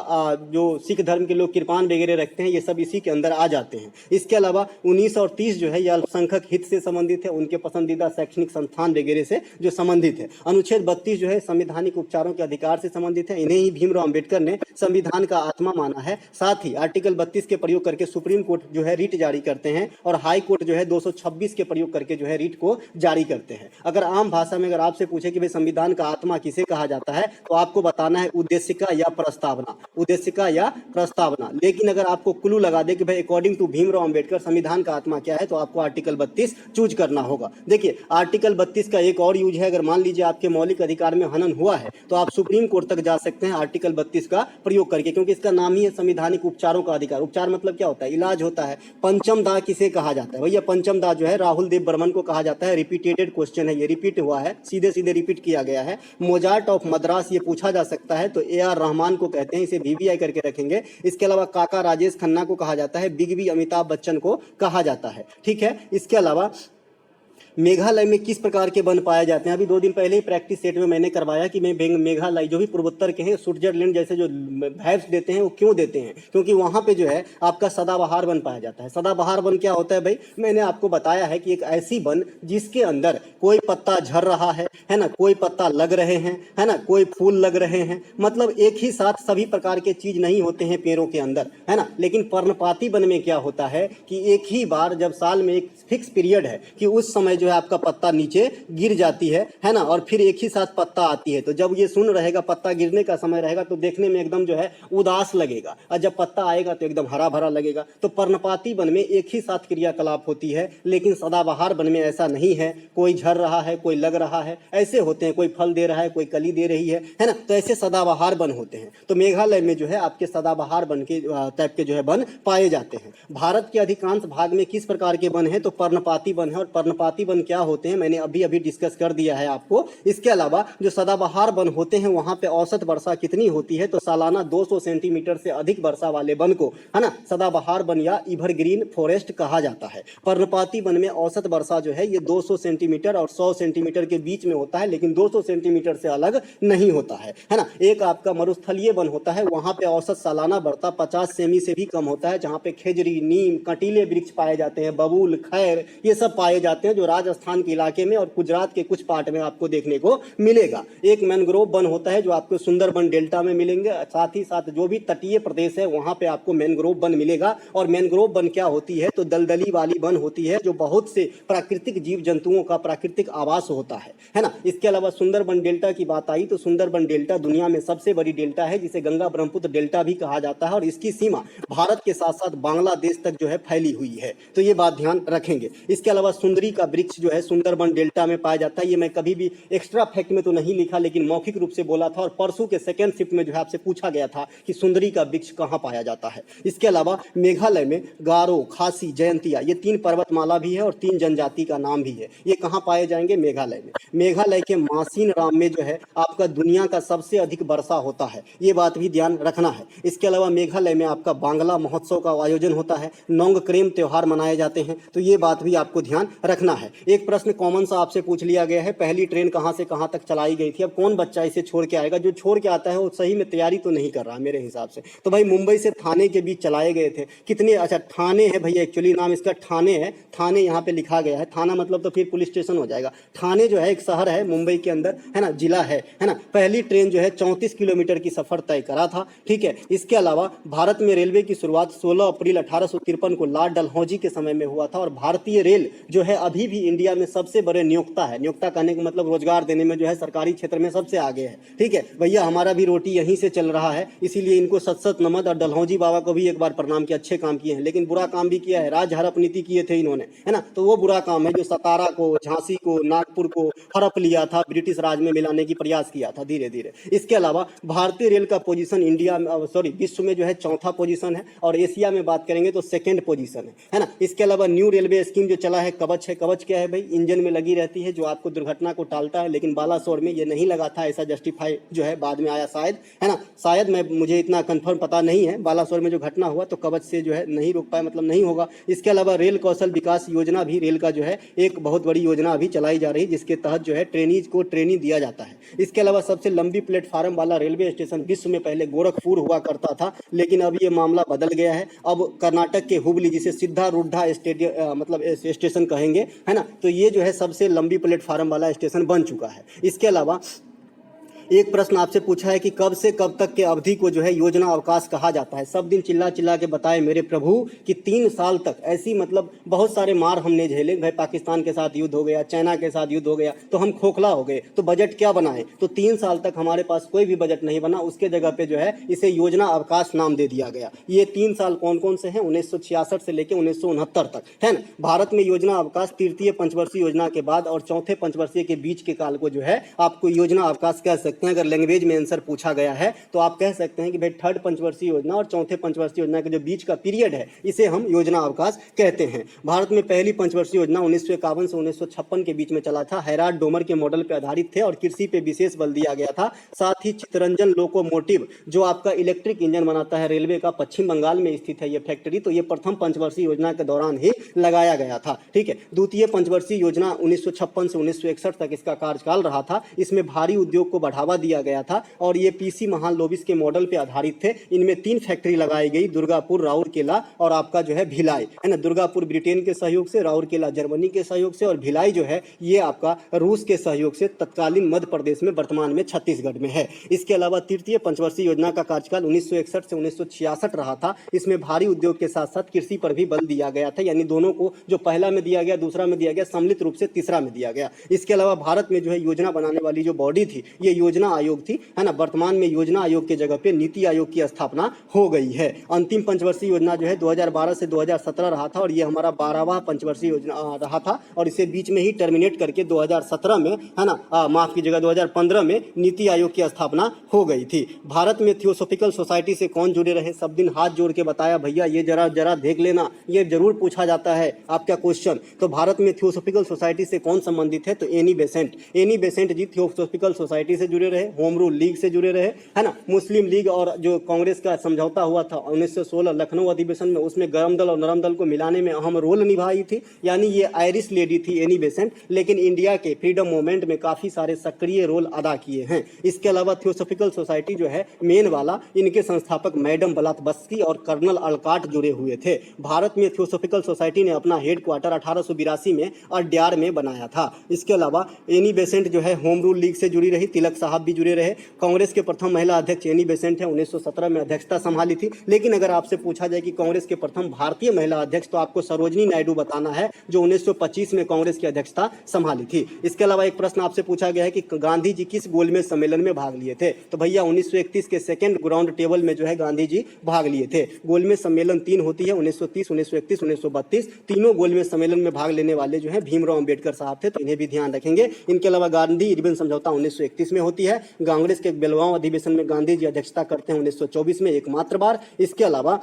जो सिख धर्म के लोग कृपान वगैरह रखते हैं, ये सब इसी के अंदर आ जाते हैं। इसके अलावा 19 और 30 जो है ये अल्पसंख्यक हित से संबंधित है, उनके पसंदीदा शैक्षणिक संस्थान वगैरह से जो संबंधित है। अनुच्छेद 32 जो है संवैधानिक उपचारों के अधिकार से संबंधित है, इन्हें ही भीमराव अंबेडकर ने संविधान का आत्मा माना है। साथ ही आर्टिकल 32 के प्रयोग करके सुप्रीम कोर्ट जो है रीट जारी करते हैं, और हाई कोर्ट जो है 226 के प्रयोग करके जो है रीट को जारी करते हैं। अगर आम भाषा में अगर आपसे पूछे कि भाई संविधान का आत्मा किसे कहा जाता है, तो आपको बताना है उद्देशिका या प्रस्तावना, उद्देशिका या प्रस्तावना। लेकिन अगर आपको क्लू लगा दे कि भाई अकॉर्डिंग टू भीमराव अंबेडकर संविधान का आत्मा क्या है, तो आपको आर्टिकल 32 चूज करना होगा। देखिए, आर्टिकल 32 का एक और यूज है, अगर मान लीजिए आपके मौलिक अधिकार में हनन हुआ है तो आप सुप्रीम कोर्ट तक जा सकते हैं आर्टिकल 32 का प्रयोग करके, क्योंकि इसका नाम ही है संविधानिक उपचारों का अधिकार। उपचार मतलब क्या होता है? इलाज होता है। पंचम दाह किसे कहा जाता है? भैया पंचम दाह जो है राहुल देव बर्मन को कहा जाता है। रिपीटेड क्वेश्चन है, ये रिपीट हुआ है, सीधे सीधे रिपीट किया गया है। मोजार्ट ऑफ मद्रास ये पूछा जा सकता है, तो AR रहमान को कहते हैं, इसे VVI करके रखेंगे। इसके अलावा काका राजेश खन्ना को कहा जाता है, बिग बी अमिताभ बच्चन को कहा जाता है। ठीक है, इसके अलावा मेघालय में किस प्रकार के वन पाए जाते हैं? अभी 2 दिन पहले ही प्रैक्टिस सेट में मैंने करवाया कि मैं मेघालय जो भी पूर्वोत्तर के हैं, स्विट्जरलैंड जैसे जो वाइब्स देते हैं वो क्यों देते हैं, क्योंकि वहाँ पे जो है आपका सदाबहार वन पाया जाता है। सदाबहार वन क्या होता है भाई? मैंने आपको बताया है कि एक ऐसी वन जिसके अंदर कोई पत्ता झड़ रहा है ना, कोई पत्ता लग रहे हैं, है ना, कोई फूल लग रहे हैं, मतलब एक ही साथ सभी प्रकार के चीज नहीं होते हैं पेड़ों के अंदर, है ना। लेकिन पर्णपाती वन में क्या होता है कि एक ही बार जब साल में एक फिक्स पीरियड है कि उस समय जो है आपका पत्ता नीचे गिर जाती है ना, और फिर एक ही साथ पत्ता आती है। तो जब ये सुन रहेगा, पत्ता गिरने का समय रहेगा, तो देखने में एकदम जो है उदास लगेगा, और जब पत्ता आएगा तो एकदम हरा भरा लगेगा। तो पर्णपाती वन में एक ही साथ क्रियाकलाप होती है, लेकिन सदाबहार वन में ऐसा नहीं है। कोई झड़ रहा है, कोई लग रहा है, ऐसे होते हैं, कोई फल दे रहा है, कोई कली दे रही है ना। तो ऐसे सदाबहार वन होते हैं। तो मेघालय में जो है आपके सदाबहार वन के टाइप के जो है वन पाए जाते हैं। भारत के अधिकांश भाग में किस प्रकार के वन है? तो पर्णपाती वन है। और पर्णपाती वन क्या होते हैं मैंने अभी अभी डिस्कस कर दिया है आपको। इसके अलावा जो सदाबहार वन होते हैं वहां पे औसत वर्षा कितनी होती है? तो सालाना 200 सेंटीमीटर से अधिक वर्षा वाले वन को, है ना, सदाबहार वन या एवरग्रीन फॉरेस्ट कहा जाता है। पर्णपाती वन में औसत वर्षा जो है ये 200 सेंटीमीटर और 100 सेंटीमीटर के बीच में होता है, लेकिन 200 सेंटीमीटर से अलग नहीं होता है ना। एक आपका मरुस्थलीय वन होता है, वहां पे औसत सालाना वर्षा 50 सेमी से भी कम होता है, जहां पे खेजड़ी, नीम, कंटीले वृक्ष पाए जाते हैं, बबूल, खैर, ये सब पाए जाते हैं, जो राजस्थान के इलाके में और गुजरात के कुछ पार्ट में आपको देखने को मिलेगा। एक मैनग्रोव वन होता है जो आपको सुंदरबन डेल्टा में मिलेंगे। साथ ही साथ जो भी तटीय प्रदेश है वहां पे आपको मैनग्रोव वन मिलेगा। और मैनग्रोव वन क्या होती है? तो दलदली वाली वन होती है, जो बहुत से प्राकृतिक जीव जंतुओं का प्राकृतिक आवास होता है ना। इसके अलावा सुंदरबन डेल्टा की बात आई तो सुंदरबन डेल्टा दुनिया में सबसे बड़ी डेल्टा है, जिसे गंगा ब्रह्मपुत्र डेल्टा भी कहा जाता है, और इसकी सीमा भारत के साथ साथ बांग्लादेश तक जो है फैली हुई है। तो ये बात ध्यान रखेंगे। इसके अलावा सुंदरी का वृक्ष जो है सुंदरबन डेल्टा में पाया जाता है। ये मैं कभी भी एक्स्ट्रा फैक्ट में तो नहीं लिखा, लेकिन मौखिक रूप से बोला था, और परसों के सेकंड शिफ्ट में जो है आपसे पूछा गया था कि सुंदरी का वृक्ष कहाँ पाया जाता है। इसके अलावा मेघालय में गारो, खासी, जयंतिया, ये 3 पर्वतमाला भी है और 3 जनजाति का नाम भी है। ये कहाँ पाए जाएंगे? मेघालय में। मेघालय के मासिन राम में जो है आपका दुनिया का सबसे अधिक वर्षा होता है, ये बात भी ध्यान रखना है। इसके अलावा मेघालय में आपका बांग्ला महोत्सव का आयोजन होता है, नोंगक्रेम त्योहार मनाए जाते हैं, तो ये बात भी आपको ध्यान रखना है। एक प्रश्न कॉमन सा आपसे पूछ लिया गया है, पहली ट्रेन कहां से कहां तक चलाई गई थी? अब कौन बच्चा इसे छोड़ के आएगा? जो छोड़ के आता है वो सही में तैयारी तो नहीं कर रहा मेरे हिसाब से। तो भाई मुंबई से थाने के बीच चलाए गए थे। कितने, अच्छा ठाणे है भैया, एक्चुअली नाम इसका ठाणे है, थाने यहाँ पे लिखा गया है, थाना मतलब तो फिर पुलिस स्टेशन हो जाएगा। ठाणे जो है एक शहर है मुंबई के अंदर, है ना, जिला है ना। पहली ट्रेन जो है 34 किलोमीटर की सफर तय करा था, ठीक है। इसके अलावा भारत में रेलवे की शुरुआत 16 अप्रैल 1853 को लॉर्ड डलहौजी के समय में हुआ था। और भारतीय रेल जो है अभी भी इंडिया में सबसे बड़े नियोक्ता है। नियोक्ता कहने का मतलब रोजगार देने में जो है सरकारी क्षेत्र में सबसे आगे है, ठीक है भैया। हमारा भी रोटी यहीं से चल रहा है, इसीलिए इनको सत नमद। और डलहौजी बाबा को भी एक बार प्रणाम किया, अच्छे काम किए हैं, लेकिन बुरा काम भी किया है। राज हड़प नीति किए थे इन्होंने, है ना, तो वो बुरा काम है जो सतारा को, झांसी को, नागपुर को हड़प लिया था, ब्रिटिश राज में मिलाने की प्रयास किया था धीरे धीरे। इसके अलावा भारतीय रेल का पोजीशन इंडिया विश्व में जो है 4था पोजीशन है, और एशिया में बात करेंगे तो 2nd पोजीशन है ना। इसके अलावा न्यू रेलवे स्कीम जो चला है कवच है। कवच क्या है भाई? इंजन में लगी रहती है, जो आपको दुर्घटना को टालता है, लेकिन बालासोर में ये नहीं लगा था, ऐसा जस्टिफाई जो है बाद में आया शायद, है ना, शायद, मुझे इतना कंफर्म पता नहीं है। बालासोर में जो घटना हुआ तो कवच से जो है नहीं रोक पाए, मतलब नहीं होगा। इसके अलावा रेल कौशल विकास योजना भी रेल का जो है एक बहुत बड़ी योजना अभी चलाई जा रही है, जिसके तहत जो है ट्रेनीज को ट्रेनिंग दिया जाता है। इसके अलावा सबसे लंबी प्लेटफार्म वाला रेलवे स्टेशन विश्व में पहले गोरखपुर हुआ करता था, लेकिन अब ये मामला बदल गया है। अब कर्नाटक के हुबली, जिसे सिद्धारूढ़ा स्टेडियम मतलब स्टेशन कहेंगे, है ना, तो ये जो है सबसे लंबी प्लेटफार्म वाला स्टेशन बन चुका है। इसके अलावा एक प्रश्न आपसे पूछा है कि कब से कब तक के अवधि को जो है योजना अवकाश कहा जाता है। सब दिन चिल्ला चिल्ला के बताए मेरे प्रभु कि 3 साल तक, ऐसी मतलब बहुत सारे मार हमने झेले भाई। पाकिस्तान के साथ युद्ध हो गया, चाइना के साथ युद्ध हो गया, तो हम खोखला हो गए, तो बजट क्या बनाए? तो 3 साल तक हमारे पास कोई भी बजट नहीं बना, उसके जगह पे जो है इसे योजना अवकाश नाम दे दिया गया। ये 3 साल कौन कौन से हैं? 1966 से लेकर 1969 तक, है ना। भारत में योजना अवकाश तृतीय पंचवर्षीय योजना के बाद और चौथे पंचवर्षीय के बीच के काल को जो है आपको योजना अवकाश कह सकते सकते हैं, अगर लैंग्वेज में आंसर पूछा गया है तो आप कह सकते हैं कि भाई थर्ड पंचवर्षीय योजना और चौथे पंचवर्षीय योजना के जो बीच का पीरियड है इसे हम योजना अवकाश कहते हैं। भारत में पहली पंचवर्षीय योजना 1951 से 1956 के बीच में चला था। हैराल्ड डोमर के मॉडल पर आधारित थे और कृषि पे विशेष बल दिया गया था। साथ ही चित्तरंजन लोकोमोटिव जो आपका इलेक्ट्रिक इंजन बनाता है रेलवे का, पश्चिम बंगाल में स्थित है ये फैक्ट्री, तो ये प्रथम पंचवर्षीय योजना के दौरान ही लगाया गया था। ठीक है, द्वितीय पंचवर्षीय योजना 1956 से 1961 तक इसका कार्यकाल रहा था। इसमें भारी उद्योग को बढ़ावा दिया गया था और ये पीसी महालोबिस के मॉडल पे आधारित थे। इनमें 3 फैक्ट्री लगाई गई, दुर्गापुर, राउरकेला और आपका जो है भिलाई, है ना। दुर्गापुर ब्रिटेन के सहयोग से, राउरकेला जर्मनी के सहयोग से और भिलाई जो है ये आपका रूस के सहयोग से तत्कालीन मध्य प्रदेश में, वर्तमान में छत्तीसगढ़ में है। इसके अलावा तृतीय पंचवर्षीय योजना का कार्यकाल 1961 से 1966 रहा था। इसमें भारी उद्योग के साथ साथ कृषि पर भी बल दिया गया था, यानी दोनों को, जो पहला में दिया गया, दूसरा में दिया गया, सम्मिलित रूप से तीसरा में दिया गया। इसके अलावा भारत में जो है योजना बनाने वाली जो बॉडी थी ये योजना आयोग थी, है ना। वर्तमान में योजना आयोग के जगह पे नीति आयोग की स्थापना हो गई है। अंतिम पंचवर्षीय योजना जो है 2012 से 2017 रहा था और ये हमारा 12वां पंचवर्षीय योजना रहा था और इसे बीच में ही टर्मिनेट करके 2017 में, है ना, माफ कीजिएगा 2015 में नीति आयोग की स्थापना हो गई थी। भारत में थियोसॉफिकल सोसाइटी से कौन जुड़े रहे, सब दिन हाथ जोड़ के बताया भैया, ये जरा देख लेना, ये जरूर पूछा जाता है आपका क्वेश्चन। तो भारत में थियोसॉफिकल सोसाइटी से कौन संबंधित है, तो एनी बेसेंट जी थियोसॉफिकल सोसाइटी से जुड़े रहे, होम रूल लीग से जुड़े रहे, है ना। मुस्लिम लीग और जो कांग्रेस का समझौता हुआ था 1916 लखनऊ अधिवेशन में, उसमें गर्म दल और नरम दल को मिलाने में अहम रोल निभाई थी, यानी ये आयरिश लेडी थी एनी बेसेंट, लेकिन इंडिया के फ्रीडम मूवमेंट में काफी सारे सक्रिय रोल अदा किए हैं। इसके अलावा थियोसॉफिकल सोसाइटी जो है मेन वाला, इनके संस्थापक मैडम ब्लात्सकी और कर्नल अलकाट जुड़े हुए थे। भारत में थियोसॉफिकल सोसाइटी ने अपना हेडक्वार्टर 1882 में अड्यार में बनाया था। इसके अलावा एनी बेसेंट जो है होम रूल लीग से जुड़ी रही, तिलक साहब भी जुड़े रहे। कांग्रेस के प्रथम महिला अध्यक्ष एनी बेसेंट है, 1917 में अध्यक्षता संभाली थी। लेकिन अगर आपसे पूछा जाए कि कांग्रेस के प्रथम भारतीय महिला अध्यक्ष, तो आपको सरोजनी नायडू बताना है, जो 1925 में कांग्रेस की अध्यक्षता संभाली थी। इसके अलावा एक प्रश्न आपसे पूछा गया है कि गांधी जी किस गोलमेज सम्मेलन में भाग लिए थे, तो भैया 1931 के सेकंड ग्राउंड टेबल में जो है गांधी जी भाग लिए थे। गोलमेज सम्मेलन 3 होती है, 1930, 1931, 1932। तीनों गोलमेज सम्मेलन में भाग लेने वाले जो है भीमराव अंबेडकर साहब थे, तो इन्हें भी ध्यान रखेंगे। इनके अलावा गांधी इरविन समझौता 1931 में होती है। कांग्रेस के बेलगांव अधिवेशन में गांधी जी अध्यक्षता करते हैं 1924 में एकमात्र बार। इसके अलावा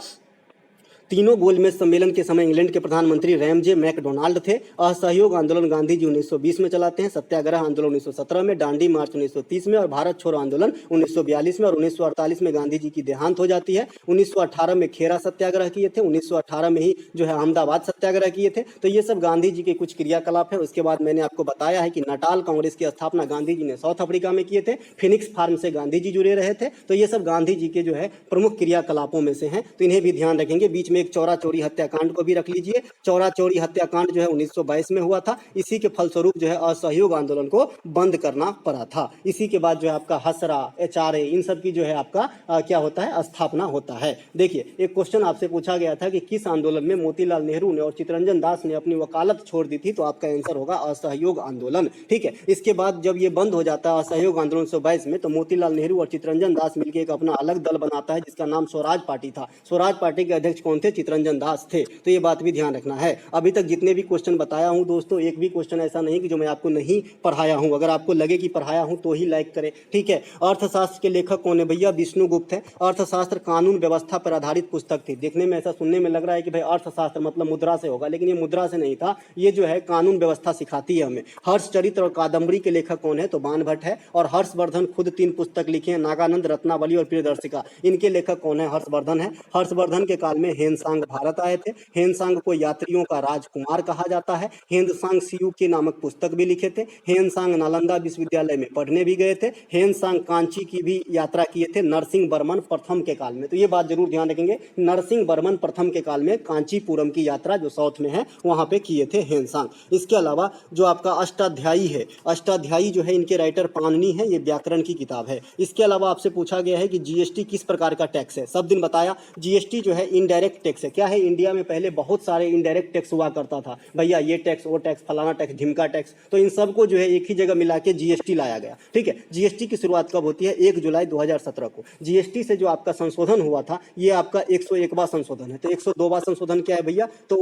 तीनों गोलमेज सम्मेलन के समय इंग्लैंड के प्रधानमंत्री रैमजे मैकडोनाल्ड थे। असहयोग आंदोलन गांधी जी 1920 में चलाते हैं, सत्याग्रह आंदोलन 1917 में, डांडी मार्च 1930 में और भारत छोड़ो आंदोलन 1942 में और 1948 में गांधी जी की देहांत हो जाती है। 1918 में खेरा सत्याग्रह किए थे, 1918 में ही जो है अहमदाबाद सत्याग्रह किए थे। तो ये सब गांधी जी के कुछ क्रियाकलाप है। उसके बाद मैंने आपको बताया है कि नटाल कांग्रेस की स्थापना गांधी जी ने साउथ अफ्रीका में किए थे। फिनिक्स फार्म से गांधी जी जुड़े रहे थे। तो ये सब गांधी जी के जो है प्रमुख क्रियाकलापों में से हैं, तो इन्हें भी ध्यान रखेंगे। बीच में एक चौरा चोरी हत्याकांड को भी रख लीजिए। चौरा चोरी हत्याकांड जो है 1922 में हुआ था। इसी के फलस्वरूप जो है असहयोग आंदोलन को बंद करना पड़ा था। इसी के बाद जो है आपका हसरा, एचआरए, इन सब की जो है आपका क्या होता है, स्थापना होता है। देखिए एक क्वेश्चन आपसे पूछा गया था कि किस आंदोलन में मोतीलाल नेहरू ने और चित्तरंजन दास ने अपनी वकालत छोड़ दी थी, तो आपका आंसर होगा असहयोग आंदोलन। ठीक है, इसके बाद जब ये बंद हो जाता है असहयोग आंदोलन 1922 में, तो मोतीलाल नेहरू और चित्तरंजन दास मिलकर एक अपना अलग दल बनाता है जिसका नाम स्वराज पार्टी था। स्वराज पार्टी के अध्यक्ष कौन थे, चित्तरंजन दास थे। तो ये बात भी ध्यान रखना है। अभी तक जितने भी क्वेश्चन बताया हूं दोस्तों, एक भी क्वेश्चन ऐसा नहीं कि जो मैं आपको नहीं पढ़ाया हूं। अगर आपको लगे कि पढ़ाया हूं तो ही लाइक करें। ठीक है, अर्थशास्त्र के लेखक कौन है भैया, विष्णुगुप्त है। अर्थशास्त्र कानून व्यवस्था पर आधारित पुस्तक थी। देखने में ऐसा सुनने में लग रहा है कि भाई अर्थशास्त्र मतलब मुद्रा से होगा, लेकिन ये मुद्रा से नहीं था। ये जो है कानून व्यवस्था सिखाती है हमें। हर्षचरित्र और कादम्बरी के लेखक कौन है, तो बाणभट्ट है। और हर्षवर्धन खुद 3 पुस्तक लिखे हैं, नागानंद, रत्नावली और प्रियदर्शिका। इनके लेखक कौन है, हर्षवर्धन है। हर्षवर्धन के काल में हेनसांग भारत आए थे। हेनसांग को यात्रियों का राजकुमार कहा जाता है। हेनसांग सीयू के नामक पुस्तक भी लिखे थे। हेनसांग नालंदा विश्वविद्यालय में पढ़ने भी गए थे। हेनसांग कांची की भी यात्रा किए थे नरसिंह वर्मन प्रथम के काल में। तो ये बात जरूर ध्यान रखेंगे, नरसिंह वर्मन प्रथम के काल में कांचीपुरम की यात्रा जो साउथ में है वहां पे किए थे हेनसांग। इसके अलावा जो आपका अष्टाध्यायी है, अष्टाध्यायी जो है इनके राइटर पाणिनि है, ये व्याकरण की किताब है। इसके अलावा आपसे पूछा गया है कि जीएसटी किस प्रकार का टैक्स है, सब दिन बताया। जीएसटी जो है इनडायरेक्ट टैक्स है। क्या है, इंडिया में पहले बहुत सारे इनडायरेक्ट टैक्स हुआ करता था, भैया ये टैक्स, वो टैक्स, फलाना टैक्स, ढिमका टैक्स, तो इन सबको जो है एक ही जगह मिला के जीएसटी लाया गया। ठीक है, जीएसटी की शुरुआत कब होती है? 1 जुलाई 2017 को। जीएसटी से जो आपका संशोधन हुआ था, ये आपका 101वां संशोधन है। तो 102वां संशोधन क्या है भैया? तो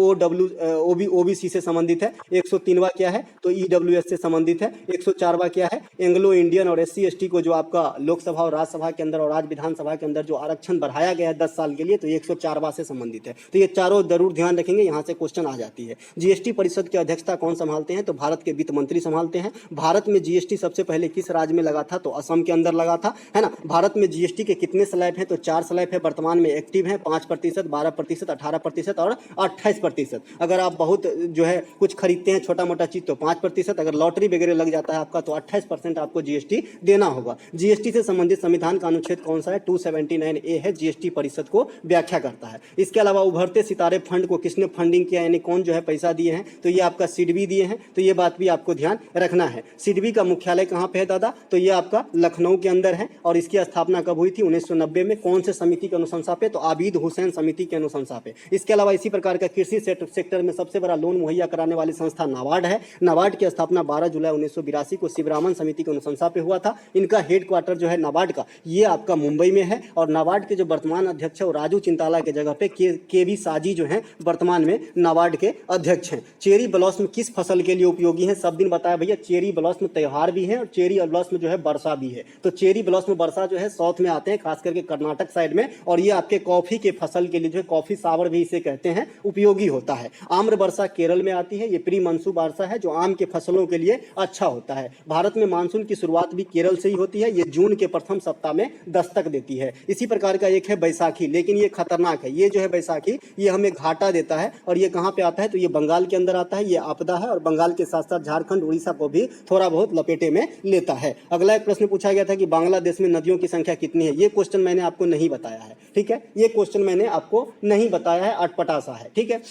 ओबीसी से संबंधित है। 103वां क्या है? तो ईडब्ल्यूएस से संबंधित है। 104वां क्या है? एंग्लो इंडियन और एससी एसटी को जो आपका लोकसभा और राज्यसभा के अंदर और राज्य विधानसभा के अंदर जो आरक्षण बढ़ाया गया है 10 साल के लिए, तो 104वां से संबंधित है। तो ये चारों जरूर ध्यान रखेंगे, यहाँ से क्वेश्चन आ जाती है। जीएसटी परिषद की अध्यक्षता कौन संभालते हैं? तो भारत के वित्त मंत्री संभालते हैं। भारत में जीएसटी सबसे पहले किस राज्य में लगा था? तो असम के अंदर लगा था, है ना। भारत में जीएसटी के कितने स्लैब हैं? तो 4 स्लैब है, वर्तमान में एक्टिव है, 5%, 12%, 18% और 28%। अगर आप बहुत जो है कुछ खरीदते हैं छोटा मोटा चीज तो 5%, अगर लॉटरी वगैरह लग जाता है आपका तो 28% आपको जीएसटी देना होगा। जीएसटी से संबंधित संविधान का अनुच्छेद कौन सा है? 279A है, जीएसटी परिषद को व्याख्या करता है। इसके अलावा उभरते सितारे फंड को किसने फंडिंग किया, यानी कौन जो है पैसा दिए हैं? तो ये आपका सिडबी दिए हैं। तो ये बात भी आपको ध्यान रखना है। सिडबी का मुख्यालय कहाँ पे है दादा? तो ये आपका लखनऊ के अंदर है। और इसकी स्थापना कब हुई थी? 1990 में। कौन से समिति के अनुशंसा पे? तो आबिद हुसैन समिति के अनुशंसा पे। इसके अलावा इसी प्रकार का कृषि सेक्टर में सबसे बड़ा लोन मुहैया कराने वाली संस्था नाबार्ड है। नाबार्ड की स्थापना 12 जुलाई 1982 को शिवरामन समिति के अनुशंसा पे हुआ था। इनका हेडक्वार्टर जो है नाबार्ड का, ये आपका मुंबई में है। और नाबार्ड के जो वर्तमान अध्यक्ष है वो राजू चिंताला के जगह पे केवी साजी जो है वर्तमान में नाबार्ड के अध्यक्ष हैं। चेरी ब्लॉसम किस फसल के लिए उपयोगी है? सब दिन बताया भैया, चेरी ब्लॉसम त्योहार भी है और चेरी ब्लॉसम जो है वर्षा भी है। तो चेरी ब्लॉसम वर्षा जो है साउथ में आते हैं, खास करके कर्नाटक साइड में, और ये आपके कॉफी के फसल के लिए जो है कॉफी सावर भी इसे कहते हैं, उपयोगी होता है। आम्र वर्षा केरल में आती है, ये प्री मानसून वर्षा है जो आम के फसलों के लिए अच्छा होता है। भारत में मानसून की शुरुआत भी केरल से ही होती है, ये जून के प्रथम सप्ताह में दस्तक देती है। इसी प्रकार का एक है बैसाखी, लेकिन ये खतरनाक है। ये जो है बैसाखी, ये हमें घाटा देता है। और ये कहाँ पे आता है? तो ये बंगाल के अंदर आता है, ये आपदा है। और बंगाल के साथ साथ झारखंड, उड़ीसा को भी थोड़ा बहुत लपेटे में लेता है। अगला एक प्रश्न पूछा गया था कि बांग्लादेश में नदियों की संख्या कितनी है? ये क्वेश्चन मैंने आपको नहीं बताया है, ठीक है, ये क्वेश्चन मैंने आपको नहीं बताया है, अटपटा सा है, ठीक है।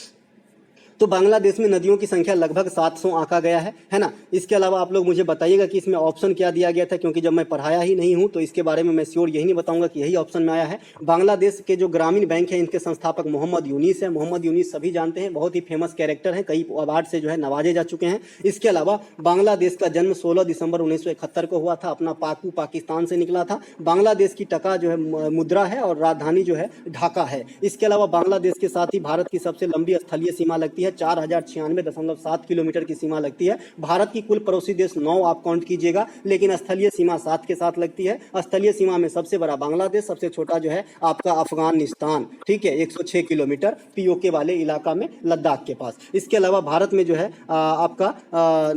तो बांग्लादेश में नदियों की संख्या लगभग 700 आंका गया है ना। इसके अलावा आप लोग मुझे बताइएगा कि इसमें ऑप्शन क्या दिया गया था, क्योंकि जब मैं पढ़ाया ही नहीं हूं तो इसके बारे में मैं श्योर यही नहीं बताऊंगा कि यही ऑप्शन में आया है। बांग्लादेश के जो ग्रामीण बैंक है, इनके संस्थापक मोहम्मद यूनिस है। मोहम्मद यूनिस सभी जानते हैं, बहुत ही फेमस कैरेक्टर है, कई अवार्ड से जो है नवाजे जा चुके हैं। इसके अलावा बांग्लादेश का जन्म 16 दिसंबर 1971 को हुआ था, अपना पाकू पाकिस्तान से निकला था। बांग्लादेश की टका जो है मुद्रा है और राजधानी जो है ढाका है। इसके अलावा बांग्लादेश के साथ ही भारत की सबसे लंबी स्थलीय सीमा लगती है, 4096.7 किलोमीटर की सीमा लगती है। भारत की कुल पड़ोसी देश 9 आप काउंट कीजिएगा, लेकिन स्थलीय सीमा 7 के साथ लगती है। स्थलीय सीमा में सबसे बड़ा बांग्लादेश, सबसे छोटा जो है आपका अफगानिस्तान, ठीक है, 106 किलोमीटर पीओके वाले इलाका में, लद्दाख के पास। इसके अलावा भारत में जो है आपका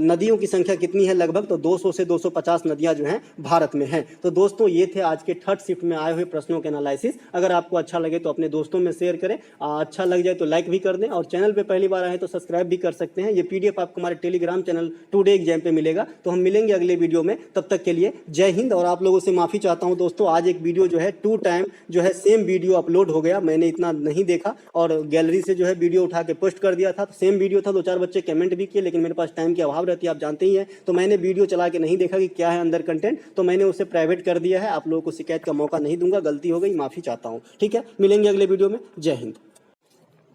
नदियों की संख्या कितनी है? लगभग तो 200 से 250 नदियां जो हैं भारत में हैं। तो दोस्तों ये थे आज के थर्ड शिफ्ट में आए हुए प्रश्नों के एनालिसिस। अगर आपको अच्छा लगे तो अपने दोस्तों में शेयर करें, अच्छा लग जाए तो लाइक भी कर दें, और चैनल पे पहली बार आए तो सब्सक्राइब भी कर सकते हैं। ये पीडीएफ आपको हमारे टेलीग्राम चैनल टुडे एग्जाम पे मिलेगा। तो हम मिलेंगे अगले वीडियो में, तब तक के लिए जय हिंद। और आप लोगों से माफी चाहता हूं दोस्तों, आज एक वीडियो जो है 2 टाइम जो है सेम वीडियो अपलोड हो गया, मैंने इतना नहीं देखा और गैलरी से जो है वीडियो उठा के पोस्ट कर दिया था। तो सेम वीडियो था, 2-4 बच्चे कमेंट भी किए, लेकिन मेरे पास टाइम की अभाव रहती है, आप जानते ही हैं। तो मैंने वीडियो चला के नहीं देखा कि क्या है अंदर कंटेंट, तो मैंने उसे प्राइवेट कर दिया है। आप लोगों को शिकायत का मौका नहीं दूंगा, गलती हो गई, माफी चाहता हूँ, ठीक है। मिलेंगे अगले वीडियो में, जय हिंद।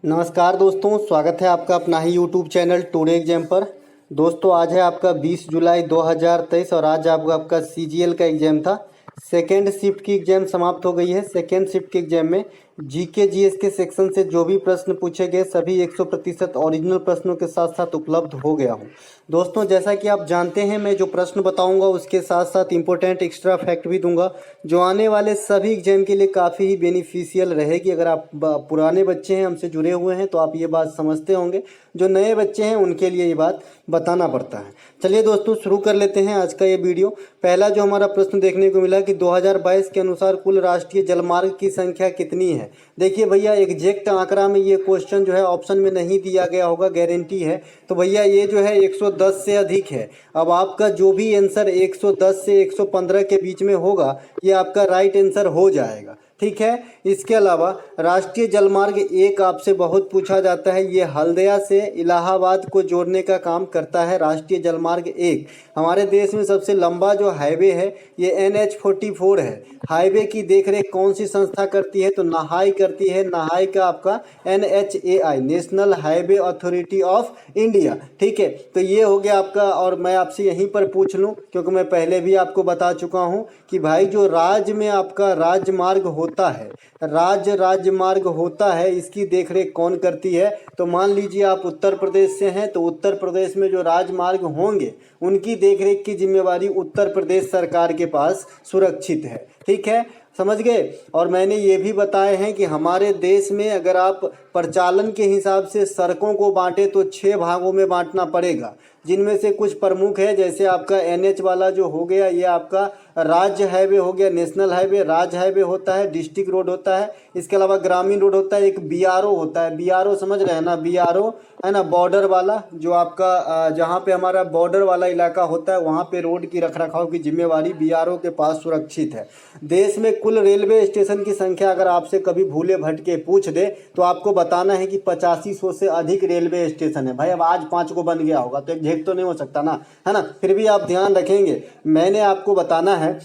नमस्कार दोस्तों, स्वागत है आपका अपना ही यूट्यूब चैनल टुडे एग्जाम पर। दोस्तों आज है आपका 20 जुलाई 2023 और आज आपका सीजीएल का एग्जाम था। सेकेंड शिफ्ट की एग्जाम समाप्त हो गई है। सेकेंड शिफ्ट के एग्जाम में जीके जीएस के सेक्शन से जो भी प्रश्न पूछे गए सभी 100% ओरिजिनल प्रश्नों के साथ साथ उपलब्ध हो गया हूँ। दोस्तों जैसा कि आप जानते हैं, मैं जो प्रश्न बताऊंगा उसके साथ साथ इंपॉर्टेंट एक्स्ट्रा फैक्ट भी दूंगा, जो आने वाले सभी एग्जाम के लिए काफ़ी ही बेनिफिशियल रहेगी। अगर आप पुराने बच्चे हैं, हमसे जुड़े हुए हैं, तो आप ये बात समझते होंगे। जो नए बच्चे हैं उनके लिए ये बात बताना पड़ता है। चलिए दोस्तों शुरू कर लेते हैं आज का ये वीडियो। पहला जो हमारा प्रश्न देखने को मिला कि 2022 के अनुसार कुल राष्ट्रीय जलमार्ग की संख्या कितनी है। देखिए भैया, एग्जैक्ट आंकड़ा में ये क्वेश्चन जो है ऑप्शन में नहीं दिया गया होगा, गारंटी है। तो भैया ये जो है 110 से अधिक है। अब आपका जो भी आंसर 110 से 115 के बीच में होगा, ये आपका राइट आंसर हो जाएगा, ठीक है। इसके अलावा राष्ट्रीय जलमार्ग 1 आपसे बहुत पूछा जाता है। ये हल्दिया से इलाहाबाद को जोड़ने का काम करता है। राष्ट्रीय जलमार्ग 1 हमारे देश में सबसे लंबा जो हाईवे है ये NH44 है। हाईवे की देखरेख कौन सी संस्था करती है? तो नहाई करती है। नहाई का आपका NHAI national highway authority of India. ठीक है, तो ये हो गया आपका। और मैं आपसे यहीं पर पूछ लूँ, क्योंकि मैं पहले भी आपको बता चुका हूँ कि भाई जो राज्य में आपका राजमार्ग होता है, राजमार्ग होता है, इसकी देखरेख कौन करती है? तो मान लीजिए आप उत्तर प्रदेश से हैं, तो उत्तर प्रदेश में जो राजमार्ग होंगे उनकी देखरेख की जिम्मेवारी उत्तर प्रदेश सरकार के पास सुरक्षित है। ठीक है, समझ गए। और मैंने ये भी बताए हैं कि हमारे देश में अगर आप प्रचालन के हिसाब से सड़कों को बांटे तो 6 भागों में बांटना पड़ेगा, जिनमें से कुछ प्रमुख है। जैसे आपका NH वाला जो हो गया ये आपका राज्य हाईवे हो गया, नेशनल हाईवे राज्य हाईवे होता है, डिस्ट्रिक्ट रोड होता है। इसके अलावा ग्रामीण रोड होता है, एक BRO होता है। BRO समझ रहे हैं ना? BRO है ना, बॉर्डर वाला, जो आपका जहाँ पे हमारा बॉर्डर वाला इलाका होता है वहाँ पे रोड की रखरखाव की जिम्मेवारी BRO के पास सुरक्षित है। देश में कुल रेलवे स्टेशन की संख्या अगर आपसे कभी भूले भटके पूछ दे तो आपको बताना है कि 8500 से अधिक रेलवे स्टेशन है। भाई अब आज 5 को बन गया होगा तो एक झेक तो नहीं हो सकता ना, है ना? फिर भी आप ध्यान रखेंगे। मैंने आपको बताना है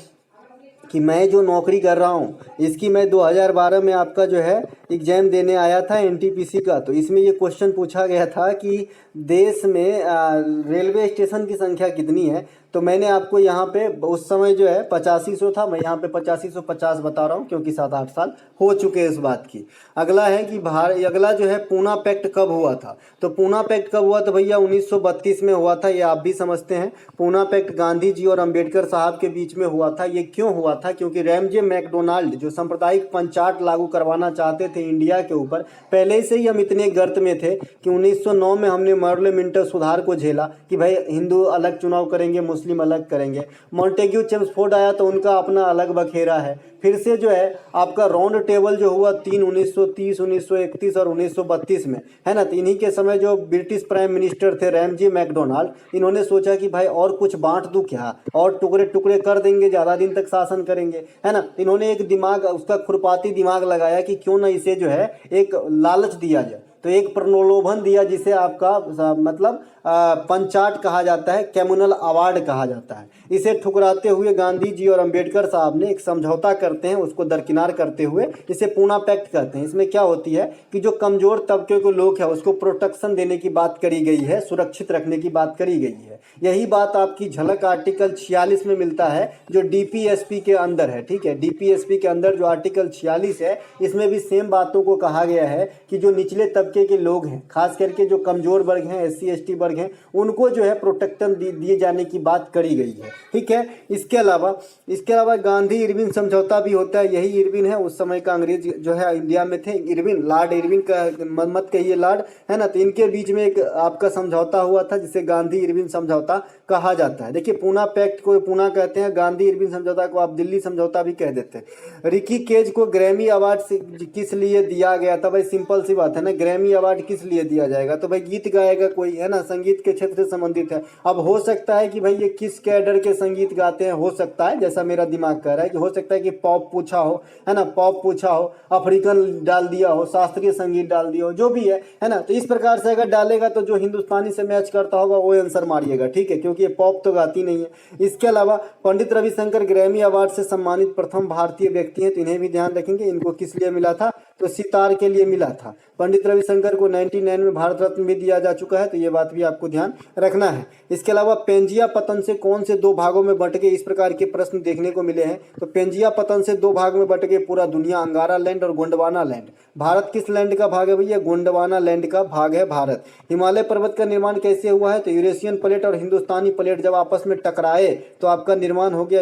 कि मैं जो नौकरी कर रहा हूँ इसकी मैं 2012 में आपका जो है एग्जाम देने आया था NTPC का। तो इसमें ये क्वेश्चन पूछा गया था कि देश में रेलवे स्टेशन की संख्या कितनी है। तो मैंने आपको यहाँ पे उस समय जो है 8500 था, मैं यहाँ पे 8550 बता रहा हूँ क्योंकि 7-8 साल हो चुके हैं इस बात की। अगला है कि अगला जो है पूना पैक्ट कब हुआ था? तो पूना पैक्ट कब हुआ? तो भैया 1932 में हुआ था। ये आप भी समझते हैं। पूना पैक्ट गांधी जी और अंबेडकर साहब के बीच में हुआ था। ये क्यों हुआ था? क्योंकि रैमजे मैकडोनाल्ड जो सांप्रदायिक पंचायत लागू करवाना चाहते थे इंडिया के ऊपर, पहले से ही हम इतने गर्त में थे कि 1909 में हमने पार्लियामेंट्री सुधार को झेला कि भाई हिंदू अलग चुनाव करेंगे, मुस्लिम अलग करेंगे। मॉन्टेग्यू चेम्सफोर्ड आया तो उनका अपना अलग बखेरा है। फिर से जो है आपका राउंड टेबल जो हुआ 1930, 1931 और 1932 में, है ना? तो इन्हीं के समय जो ब्रिटिश प्राइम मिनिस्टर थे रैमजे मैकडोनाल्ड, इन्होंने सोचा कि भाई और कुछ बांट दूं क्या, और टुकड़े टुकड़े कर देंगे, ज़्यादा दिन तक शासन करेंगे, है ना? इन्होंने एक दिमाग, उसका खुरपाती दिमाग लगाया कि क्यों ना इसे जो है एक लालच दिया जाए। तो एक प्रलोभन दिया जिसे आपका मतलब पंचाट कहा जाता है, कम्युनल अवार्ड कहा जाता है। इसे ठुकराते हुए गांधी जी और अंबेडकर साहब ने एक समझौता करते हैं, उसको दरकिनार करते हुए इसे पूना पैक्ट कहते हैं। इसमें क्या होती है कि जो कमजोर तबके के लोग हैं उसको प्रोटेक्शन देने की बात करी गई है, सुरक्षित रखने की बात करी गई है। यही बात आपकी झलक आर्टिकल 46 में मिलता है जो DPSP के अंदर है। ठीक है, DPSP के अंदर जो आर्टिकल 46 है इसमें भी सेम बातों को कहा गया है कि जो निचले तबके के लोग हैं, खास करके जो कमजोर वर्ग हैं, SC ST वर्ग हैं, उनको जो है प्रोटेक्शन दिए जाने की बात करी गई है। ठीक है, इसके अलावा गांधी इरविन समझौता भी होता है। यही इरविन है, उस समय का अंग्रेज जो है इंडिया में थे, इरविन, लॉर्ड इरविन का मत कहिए लॉर्ड, है ना? तो इनके बीच में एक आपका समझौता हुआ था जिसे गांधी इरविन समझौता कहा जाता है। देखिए, पूना पैक्ट को पूना कहते हैं, गांधी इरविन समझौता को आप दिल्ली समझौता भी कह देते हैं। रिकी केज को ग्रैमी अवार्ड किस लिए दिया गया था? भाई सिंपल सी बात है ना, ग्रैमी अवार्ड किस लिए दिया जाएगा? तो भाई गीत गाएगा कोई, है ना, संगीत के क्षेत्र से संबंधित है। अब हो सकता है कि भाई ये किस कैडर के संगीत गाते हैं, हो सकता है, जैसा मेरा दिमाग कह रहा है कि हो सकता है कि पॉप पूछा हो, है ना, पॉप पूछा हो, अफ्रीकन डाल दिया हो, शास्त्रीय संगीत डाल दिया हो, जो भी है ना? तो इस प्रकार से अगर डालेगा तो जो हिंदुस्तानी से मैच करता होगा वो आंसर मारिएगा। ठीक है, क्योंकि ये पॉप तो गाती नहीं है। इसके अलावा पंडित रविशंकर ग्रैमी अवार्ड से सम्मानित प्रथम भारतीय व्यक्ति हैं, तो इन्हें भी ध्यान रखेंगे। इनको किस लिए मिला था? तो सितार के लिए मिला था। पंडित रविशंकर को 99 में भारत रत्न भी दिया जा चुका है, तो ये बात भी आपको ध्यान रखना है। इसके अलावा पेंजिया पतन से कौन से 2 भागों में बंट गए? इस प्रकार के प्रश्न देखने को मिले हैं। तो पेंजिया पतन से 2 भाग में बंट गए पूरा दुनिया, अंगारा लैंड और गोंडवाना लैंड। भारत किस लैंड का भाग है भैया? गोंडवाना लैंड का भाग है भारत। हिमालय पर्वत का निर्माण कैसे हुआ है? तो यूरेशियन प्लेट और हिंदुस्तानी प्लेट जब आपस में टकराए तो आपका निर्माण हो गया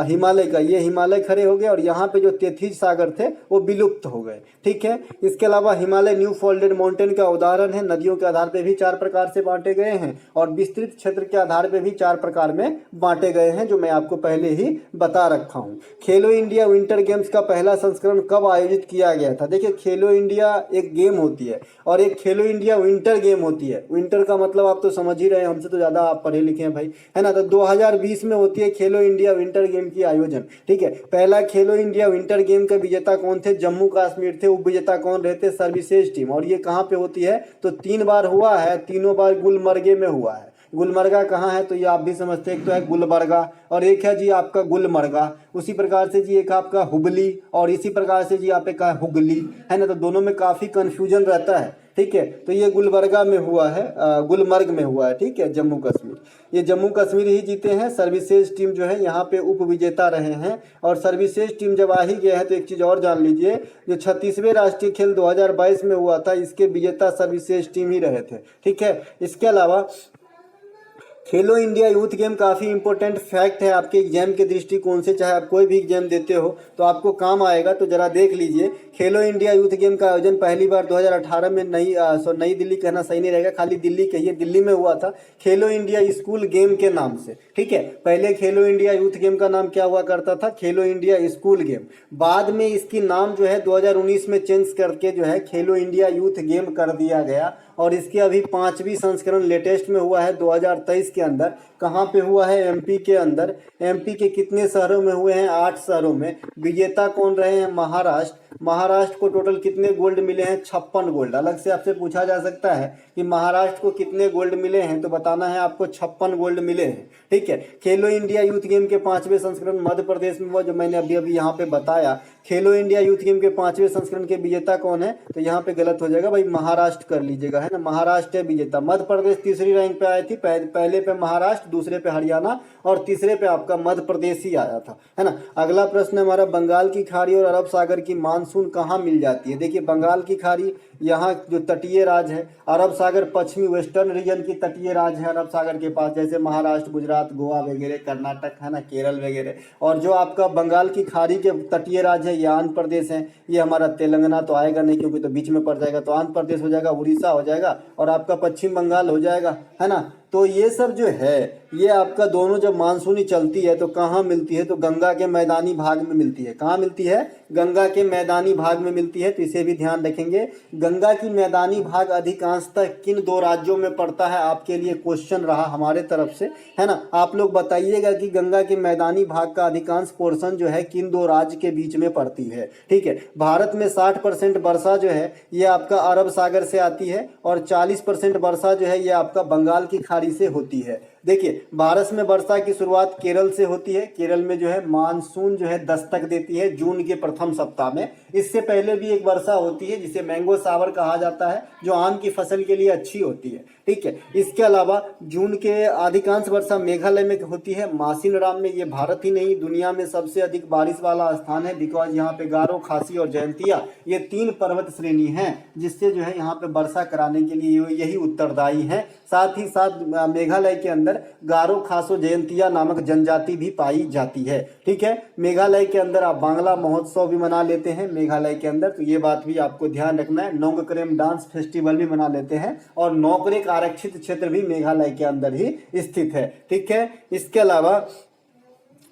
हिमालय का। ये हिमालय खड़े हो गए और यहाँ पे जो तेथिस सागर थे वो विलुप्त हो गए। ठीक है, इसके अलावा हिमालय न्यू फोल्डेड माउंटेन का उदाहरण है। नदियों के आधार पर भी 4 प्रकार से बांटे गए हैं और विस्तृत क्षेत्र के आधार पर भी 4 प्रकार में बांटे गए हैं, जो मैं आपको पहले ही बता रखा हूँ। खेलो इंडिया विंटर गेम्स का पहला संस्करण कब आयोजित किया गया था? देखिए, खेलो इंडिया एक गेम होती है और एक खेलो इंडिया विंटर गेम होती है। विंटर का मतलब आप तो समझ ही रहे हैं, हमसे तो ज़्यादा आप पढ़े लिखे हैं भाई, है ना। तो 2020 में होती है खेलो इंडिया विंटर गेम की आयोजन। ठीक है, पहला खेलो इंडिया विंटर गेम के विजेता कौन थे? जम्मू कश्मीर थे। उप विजेता कौन रहते? Services team. और ये कहाँ पे होती है? तो 3 बार हुआ है, तीनों बार गुलमर्गे में हुआ है। गुलमर्गा कहाँ है? तो ये आप भी समझते हैं, एक तो है गुलबर्गा और एक है जी आपका गुलमर्गा। उसी प्रकार से जी एक आपका हुबली और इसी प्रकार से जी आप एक है हुगली, है ना। तो दोनों में काफ़ी कन्फ्यूजन रहता है। ठीक है, तो ये गुलबर्गा में हुआ है, गुलमर्ग में हुआ है। ठीक है, जम्मू कश्मीर, ये जम्मू कश्मीर ही जीते हैं। सर्विसेज टीम जो है यहाँ पे उप विजेता रहे हैं। और सर्विसेज टीम जब आ ही गया है तो एक चीज़ और जान लीजिए, जो 36वें राष्ट्रीय खेल 2022 में हुआ था, इसके विजेता सर्विसेज टीम ही रहे थे। ठीक है, इसके अलावा खेलो इंडिया यूथ गेम काफ़ी इंपॉर्टेंट फैक्ट है आपके एग्जाम के दृष्टिकोण से, चाहे आप कोई भी एग्जाम देते हो तो आपको काम आएगा। तो जरा देख लीजिए, खेलो इंडिया यूथ गेम का आयोजन पहली बार 2018 में नई दिल्ली कहना सही नहीं रहेगा, खाली दिल्ली कहिए, दिल्ली में हुआ था खेलो इंडिया स्कूल गेम के नाम से। ठीक है, पहले खेलो इंडिया यूथ गेम का नाम क्या हुआ करता था? खेलो इंडिया स्कूल गेम। बाद में इसकी नाम जो है 2019 में चेंज करके जो है खेलो इंडिया यूथ गेम कर दिया गया और इसके अभी 5वीं संस्करण लेटेस्ट में हुआ है 2023 के अंदर। कहाँ पे हुआ है? एमपी के अंदर। एमपी के कितने शहरों में हुए हैं? 8 शहरों में। विजेता कौन रहे हैं? महाराष्ट्र। महाराष्ट्र को टोटल कितने गोल्ड मिले हैं? 56 गोल्ड। अलग से आपसे पूछा जा सकता है कि महाराष्ट्र को कितने गोल्ड मिले हैं, तो बताना है आपको 56 गोल्ड मिले हैं। ठीक है, खेलो इंडिया यूथ गेम के 5वें संस्करण मध्य प्रदेश में हुआ, जो मैंने अभी यहाँ पे बताया। खेलो इंडिया यूथ गेम के 5वें संस्करण के विजेता कौन है? तो यहाँ पे गलत हो जाएगा भाई, महाराष्ट्र कर लीजिएगा, है ना। महाराष्ट्र है विजेता। मध्य प्रदेश तीसरी रैंक पे आई थी, पहले पे महाराष्ट्र, दूसरे पे हरियाणा और तीसरे पे आपका मध्य प्रदेश ही आया था, है ना। अगला प्रश्न है हमारा, बंगाल की खाड़ी और अरब सागर की मानसून कहाँ मिल जाती है? देखिए, बंगाल की खाड़ी यहाँ जो तटीय राज्य है, अरब सागर पश्चिमी वेस्टर्न रीजन की तटीय राज्य है अरब सागर के पास, जैसे महाराष्ट्र, गुजरात, गोवा वगैरह, कर्नाटक, है ना, केरल वगैरह। और जो आपका बंगाल की खाड़ी के तटीय राज्य है, ये आंध्र प्रदेश है। ये हमारा तेलंगाना तो आएगा नहीं क्योंकि तो बीच में पड़ जाएगा, तो आंध्र प्रदेश हो जाएगा, उड़ीसा हो जाएगा और आपका पश्चिम बंगाल हो जाएगा, है ना। तो ये सब जो है, ये आपका दोनों जब मानसूनी चलती है तो कहाँ मिलती है? तो गंगा के मैदानी भाग में मिलती है। कहाँ मिलती है? गंगा के मैदानी भाग में मिलती है। तो इसे भी ध्यान रखेंगे। गंगा की मैदानी भाग अधिकांशतः किन 2 राज्यों में पड़ता है? आपके लिए क्वेश्चन रहा हमारे तरफ से, है ना। आप लोग बताइएगा कि गंगा के मैदानी भाग का अधिकांश पोर्शन जो है किन 2 राज्य के बीच में पड़ती है। ठीक है, भारत में 60% वर्षा जो है ये आपका अरब सागर से आती है और 40% वर्षा जो है ये आपका बंगाल की खाड़ी से होती है। देखिए, भारत में वर्षा की शुरुआत केरल से होती है। केरल में जो है मानसून जो है दस्तक देती है जून के प्रथम सप्ताह में। इससे पहले भी एक वर्षा होती है जिसे मैंगो सावर कहा जाता है, जो आम की फसल के लिए अच्छी होती है। ठीक है, इसके अलावा जून के अधिकांश वर्षा मेघालय में होती है, मासिनराम में। ये भारत ही नहीं दुनिया में सबसे अधिक बारिश वाला स्थान है, बिकॉज यहाँ पे गारो, खासी और जयंतिया ये 3 पर्वत श्रेणी हैं जिससे जो है यहाँ पे वर्षा कराने के लिए यही उत्तरदायी है। साथ ही साथ मेघालय के अंदर गारो, खासो, जयंतिया नामक जनजाति भी पाई जाती है। ठीक है, मेघालय के अंदर आप बांग्ला महोत्सव भी मना लेते हैं मेघालय के अंदर, तो ये बात भी आपको ध्यान रखना है। नोंगक्रेम डांस फेस्टिवल भी मना लेते हैं और नोकरेक आरक्षित क्षेत्र भी मेघालय के अंदर ही स्थित है। ठीक है, इसके अलावा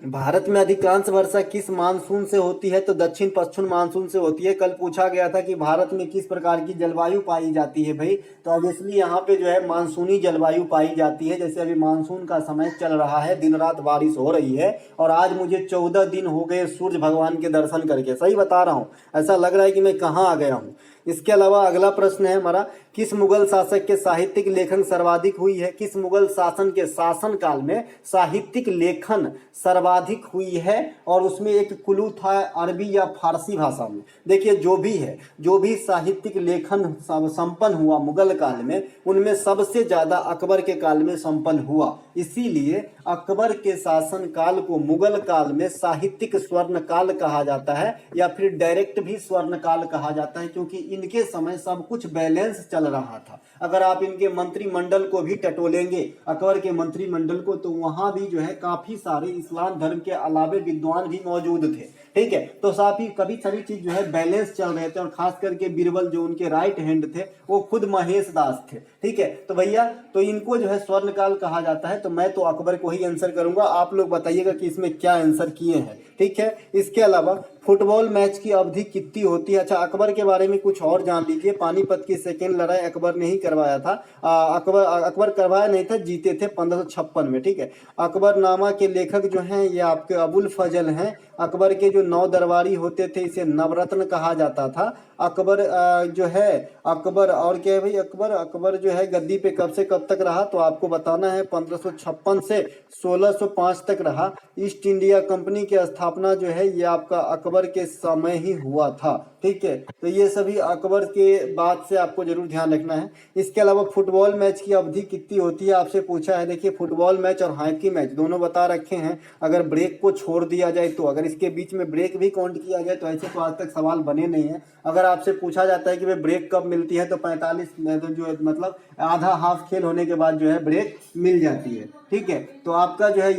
भारत में अधिकांश वर्षा किस मानसून से होती है? तो दक्षिण पश्चिम मानसून से होती है। कल पूछा गया था कि भारत में किस प्रकार की जलवायु पाई जाती है भाई, तो ऑब्वियसली यहाँ पे जो है मानसूनी जलवायु पाई जाती है। जैसे अभी मानसून का समय चल रहा है, दिन रात बारिश हो रही है और आज मुझे 14 दिन हो गए सूर्य भगवान के दर्शन करके। सही बता रहा हूँ, ऐसा लग रहा है कि मैं कहाँ आ गया हूँ। इसके अलावा अगला प्रश्न है हमारा, किस मुगल शासक के साहित्यिक लेखन सर्वाधिक हुई है? किस मुगल शासन के शासन काल में साहित्यिक लेखन सर्वाधिक हुई है? और उसमें एक क्लू था अरबी या फारसी भाषा में। देखिए, जो भी साहित्यिक लेखन संपन्न हुआ मुगल काल में, उनमें सबसे ज्यादा अकबर के काल में संपन्न हुआ। इसीलिए अकबर के शासन काल को मुगल काल में साहित्यिक स्वर्ण काल कहा जाता है, या फिर डायरेक्ट भी स्वर्ण काल कहा जाता है, क्योंकि इनके समय सब कुछ बैलेंस चल रहा था। अगर आप इनके मंत्रिमंडल को भी टटोलेंगे, अकबर के मंत्रिमंडल को, तो वहां भी जो है काफी सारे इस्लाम धर्म के अलावे विद्वान भी मौजूद थे। ठीक है। तो साथ ही कभी सभी चीज जो है बैलेंस चल रहे थे, और खास करके बीरबल जो उनके राइट हैंड थे वो खुद महेश दास थे। ठीक है, तो भैया तो इनको जो है स्वर्णकाल कहा जाता है। तो मैं तो अकबर को ही आंसर करूंगा, आप लोग बताइएगा कि इसमें क्या आंसर किए हैं। ठीक है, इसके अलावा फुटबॉल मैच की अवधि कितनी होती है? अच्छा, अकबर के बारे में कुछ और जान लीजिए। पानीपत की सेकेंड लड़ाई अकबर ने ही करवाया था। अकबर करवाया नहीं था, जीते थे 1556 में। ठीक है, अकबरनामा के लेखक जो हैं ये आपके अबुल फजल हैं। अकबर के जो 9 दरबारी होते थे इसे नवरत्न कहा जाता था। अकबर जो है अकबर और क्या है भाई, अकबर जो है गद्दी पे कब से कब तक रहा? तो आपको बताना है 1556 से 1605 तक रहा। ईस्ट इंडिया कंपनी की स्थापना जो है ये आपका अकबर के समय ही हुआ था। ठीक है, तो ये सभी अकबर के बाद से आपको जरूर ध्यान रखना है। इसके अलावा फुटबॉल मैच की अवधि कितनी होती है आपसे पूछा है। देखिए, फुटबॉल मैच और हॉकी मैच दोनों बता रखे हैं। अगर ब्रेक को छोड़ दिया जाए तो, अगर इसके बीच में ब्रेक भी काउंट किया जाए तो ऐसे तो आज तक सवाल बने नहीं है। अगर आपसे पूछा जाता है कि भाई ब्रेक कब मिलती है, तो 45 तो जो मतलब आधा हाफ खेल होने के बाद जो है ब्रेक मिल जाती है। ठीक है, तो आपका जो है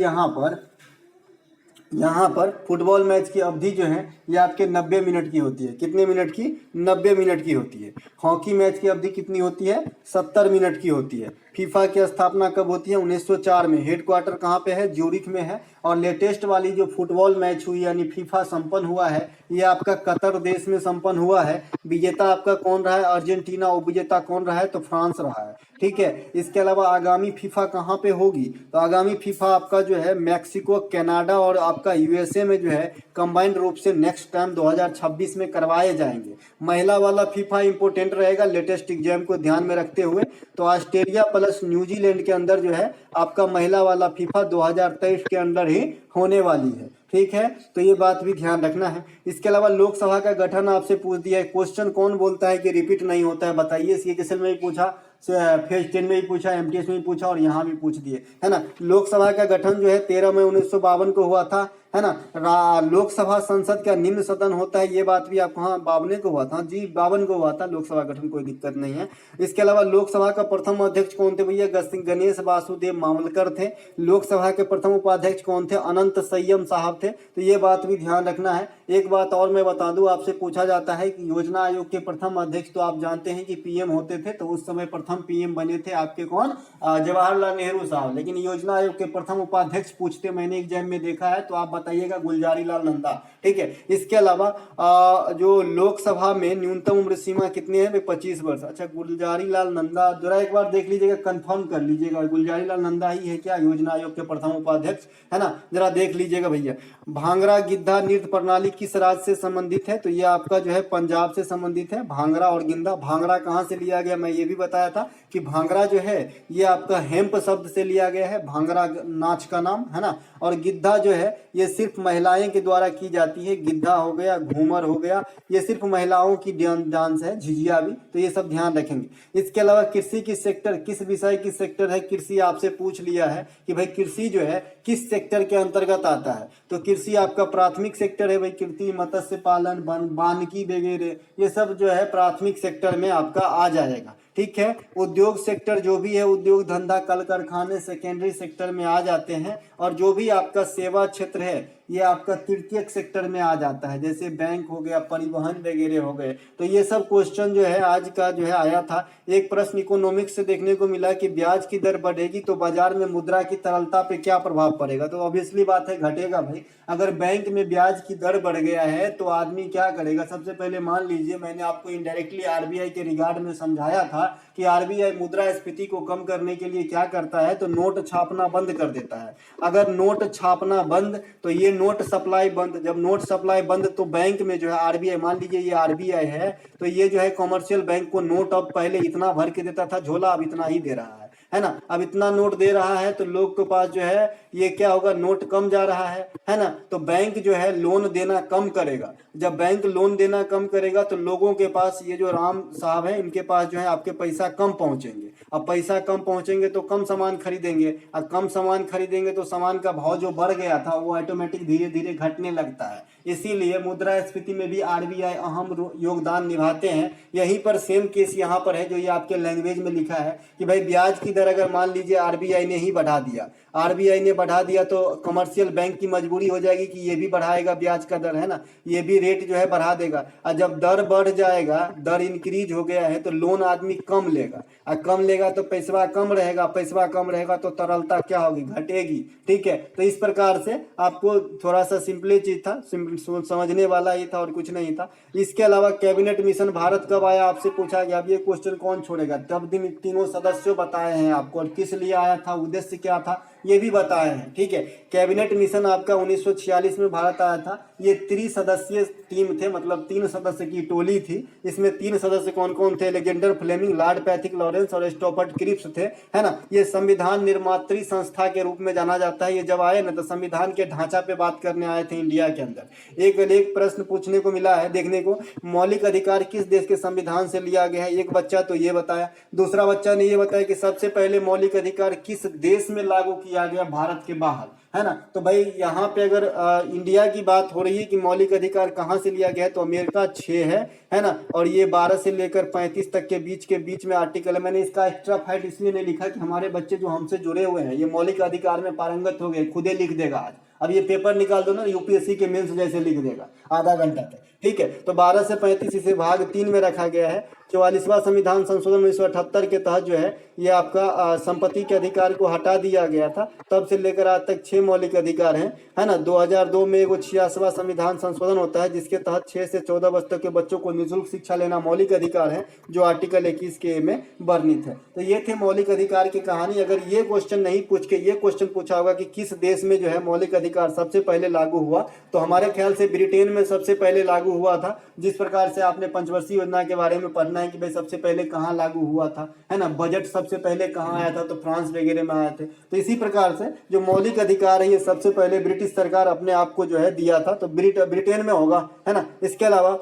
यहाँ पर फुटबॉल मैच की अवधि जो है ये आपके 90 मिनट की होती है। कितने मिनट की? 90 मिनट की होती है। हॉकी मैच की अवधि कितनी होती है? 70 मिनट की होती है। फीफा की स्थापना कब होती है? 1904 में। हेडक्वार्टर कहाँ पे है? ज्यूरिख में है। और लेटेस्ट वाली जो फुटबॉल मैच हुई यानी फीफा संपन्न हुआ है ये आपका कतर देश में संपन्न हुआ है। विजेता आपका कौन रहा है? अर्जेंटीना। उपविजेता कौन रहा है? तो फ्रांस रहा है। ठीक है, इसके अलावा आगामी फीफा कहाँ पे होगी? तो आगामी फीफा आपका जो है मैक्सिको, कनाडा और आपका यूएसए में जो है कंबाइंड रूप से नेक्स्ट टाइम 2026 में करवाए जाएंगे। महिला वाला फीफा इंपोर्टेंट रहेगा लेटेस्ट एग्जाम को ध्यान में रखते हुए। तो ऑस्ट्रेलिया प्लस न्यूजीलैंड के अंदर जो है आपका महिला वाला फीफा 2023 के अंदर ही होने वाली है। ठीक है, तो ये बात भी ध्यान रखना है। इसके अलावा लोकसभा का गठन आपसे पूछ दिया है। क्वेश्चन कौन बोलता है कि रिपीट नहीं होता है? बताइए। सीएचएसएल में भी पूछा, फेज 10 में भी पूछा, एमटीएस में भी पूछा और यहाँ भी पूछ दिए, है ना। लोकसभा का गठन जो है 13 मई 1952 को हुआ था, है ना। लोकसभा संसद का निम्न सदन होता है, ये बात भी आपको, हाँ 52 को हुआ था जी, 52 को हुआ था लोकसभा गठन, कोई दिक्कत नहीं है। इसके अलावा लोकसभा का प्रथम अध्यक्ष कौन थे भैया? गणेश वासुदेव मावलकर थे। लोकसभा के प्रथम उपाध्यक्ष कौन थे? अनंत संयम साहब थे। तो ये बात भी ध्यान रखना है। एक बात और मैं बता दूं, आपसे पूछा जाता है कि योजना आयोग के प्रथम अध्यक्ष तो आप जानते हैं कि पीएम होते थे, तो उस समय प्रथम पीएम बने थे आपके कौन? जवाहरलाल नेहरू साहब। लेकिन योजना आयोग के प्रथम उपाध्यक्ष पूछते, मैंने एग्जाम में देखा है, तो आप बताइएगा गुलजारी लाल नंदा। ठीक है, इसके अलावा जो लोकसभा में न्यूनतम उम्र सीमा कितनी है? 25 वर्ष। अच्छा, गुलजारी लाल नंदा जरा एक बार देख लीजिएगा, कंफर्म कर लीजिएगा, गुलजारी लाल नंदा ही है क्या योजना आयोग के प्रथम उपाध्यक्ष? है ना, जरा देख लीजिएगा भैया। भांगड़ा गिद्धा नृत्य प्रणाली किस राज्य से संबंधित है? तो ये आपका जो है पंजाब से संबंधित है, भांगड़ा और गिद्धा। भांगड़ा कहाँ से लिया गया? मैं ये भी बताया था कि भांगड़ा जो है ये आपका हेम्प शब्द से लिया गया है, भांगड़ा नाच का नाम, है ना। और गिद्धा जो है ये सिर्फ महिलाएं के द्वारा की जाती है। गिद्धा हो गया, घूमर हो गया, ये सिर्फ महिलाओं की डांस है, झिझिया भी। तो ये सब ध्यान रखेंगे। इसके अलावा कृषि की सेक्टर किस विषय की सेक्टर है? कृषि आपसे पूछ लिया है कि भाई कृषि जो है किस सेक्टर के अंतर्गत आता है? तो कृषि आपका प्राथमिक सेक्टर है भाई। कृषि, मत्स्य पालन, वानिकी वगैरह ये सब जो है प्राथमिक सेक्टर में आपका आ जाएगा। ठीक है, उद्योग सेक्टर जो भी है, उद्योग धंधा कल कारखाने सेकेंडरी सेक्टर में आ जाते हैं। और जो भी आपका सेवा क्षेत्र है ये आपका तृतीयक सेक्टर में आ जाता है, जैसे बैंक हो गया, परिवहन वगैरह हो गए। तो ये सब क्वेश्चन जो है आज का जो है आया था। एक प्रश्न इकोनॉमिक्स से देखने को मिला कि ब्याज की दर बढ़ेगी तो बाजार में मुद्रा की तरलता पे क्या प्रभाव पड़ेगा? तो ऑब्वियसली बात है घटेगा भाई। अगर बैंक में ब्याज की दर बढ़ गया है तो आदमी क्या करेगा? सबसे पहले मान लीजिए, मैंने आपको इनडायरेक्टली आरबीआई के रिगार्ड में समझाया था कि आरबीआई मुद्रास्फीति को कम करने के लिए क्या करता है? तो नोट छापना बंद कर देता है। अगर नोट छापना बंद तो ये नोट सप्लाई बंद। जब नोट सप्लाई बंद तो बैंक में जो है आरबीआई, मान लीजिए ये आरबीआई है, तो ये जो है कॉमर्शियल बैंक को नोट अब पहले इतना भर के देता था झोला, अब इतना ही दे रहा है ना। अब इतना नोट दे रहा है तो लोग के पास जो है ये क्या होगा? नोट कम जा रहा है ना। तो बैंक जो है लोन देना कम करेगा। जब बैंक लोन देना कम करेगा तो लोगों के पास, ये जो राम साहब है इनके पास जो है आपके पैसा कम पहुंचेंगे। अब पैसा कम पहुंचेंगे तो कम सामान खरीदेंगे। अब कम सामान खरीदेंगे तो सामान का भाव जो बढ़ गया था वो ऑटोमेटिक धीरे धीरे घटने लगता है। इसीलिए मुद्रास्फीति में भी आरबीआई अहम योगदान निभाते हैं। यहीं पर सेम केस यहाँ पर है जो ये आपके लैंग्वेज में लिखा है कि भाई ब्याज की दर अगर मान लीजिए आरबीआई ने ही बढ़ा दिया, आरबीआई ने बढ़ा दिया तो कमर्शियल बैंक की मजबूरी हो जाएगी कि ये भी बढ़ाएगा ब्याज का दर, है ना, ये भी रेट जो है बढ़ा देगा। और जब दर बढ़ जाएगा, दर इंक्रीज हो गया है तो लोन आदमी कम लेगा, और कम लेगा तो पैसा कम रहेगा, पैसा कम रहेगा तो तरलता क्या होगी, घटेगी। ठीक है, तो इस प्रकार से आपको थोड़ा सा सिंपली चीज था, समझने वाला ही था और कुछ नहीं था। इसके अलावा कैबिनेट मिशन भारत कब आया आपसे पूछा गया। अब ये क्वेश्चन कौन छोड़ेगा, तब दिन तीनों सदस्यों बताए हैं आपको, और किस लिए आया था, उद्देश्य क्या था, ये भी बताए हैं। ठीक है, कैबिनेट मिशन आपका 1946 में भारत आया था। ये 3 सदस्यीय टीम थे, मतलब 3 सदस्य की टोली थी। इसमें 3 सदस्य कौन कौन थे, Alexander Fleming, Lord Pethick Lawrence और स्टॉफर्ड क्रिप्स थे, है ना। ये संविधान निर्मात्री संस्था के रूप में जाना जाता है। ये जब आए ना तो संविधान के ढांचा पे बात करने आए थे इंडिया के अंदर। एक प्रश्न पूछने को मिला है देखने को, मौलिक अधिकार किस देश के संविधान से लिया गया है। एक बच्चा तो ये बताया, दूसरा बच्चा ने ये बताया कि सबसे पहले मौलिक अधिकार किस देश में लागू किया गया, भारत के बाहर, है ना। तो भाई यहाँ पे अगर इंडिया की बात हो रही है कि मौलिक अधिकार कहाँ से लिया गया है, तो अमेरिका 6 है ना, और ये 12 से लेकर 35 तक के बीच में आर्टिकल है। मैंने इसका एक्स्ट्रा फैक्ट इसलिए नहीं लिखा कि हमारे बच्चे जो हमसे जुड़े हुए हैं ये मौलिक अधिकार में पारंगत हो गए, खुदे लिख देगा आज। अब ये पेपर निकाल दो ना, यूपीएससी के मेंस जैसे लिख देगा आधा घंटा तक। ठीक है, तो 12 से 35 इसे भाग 3 में रखा गया है। 44वां संविधान संशोधन 1978 के तहत जो है ये आपका संपत्ति के अधिकार को हटा दिया गया था। तब से लेकर आज तक 6 मौलिक अधिकार हैं, है ना। 2002 में एगो 86वां संविधान संशोधन होता है जिसके तहत 6 से 14 वर्ष तक के बच्चों को निःशुल्क शिक्षा लेना मौलिक अधिकार है, जो आर्टिकल 21 के में वर्णित है। तो ये थे मौलिक अधिकार की कहानी। अगर ये क्वेश्चन नहीं पूछ के ये क्वेश्चन पूछा होगा कि किस देश में जो है मौलिक अधिकार सबसे पहले लागू हुआ, तो हमारे ख्याल से ब्रिटेन में सबसे पहले लागू हुआ था। जिस प्रकार से आपने पंचवर्षीय योजना के बारे में पढ़ना है कि भाई सबसे पहले कहाँ लागू हुआ था, है ना, बजट सबसे पहले कहाँ आया था, तो फ्रांस वगैरह में आए थे। तो इसी प्रकार से जो मौलिक अधिकार है ये सबसे पहले ब्रिटिश सरकार अपने आप को जो है दिया था, तो ब्रिटेन में होगा, है ना। इसके अलावा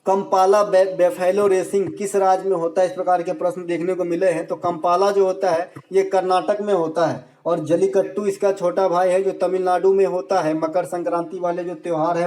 कंपाला बेफेलो रेसिंग किस राज्य में होता है, इस प्रकार के प्रश्न देखने को मिले हैं। तो कंपाला जो होता है ये कर्नाटक में होता है, और जलीकट्टू इसका छोटा भाई है जो तमिलनाडु में होता है। मकर संक्रांति वाले जो त्योहार है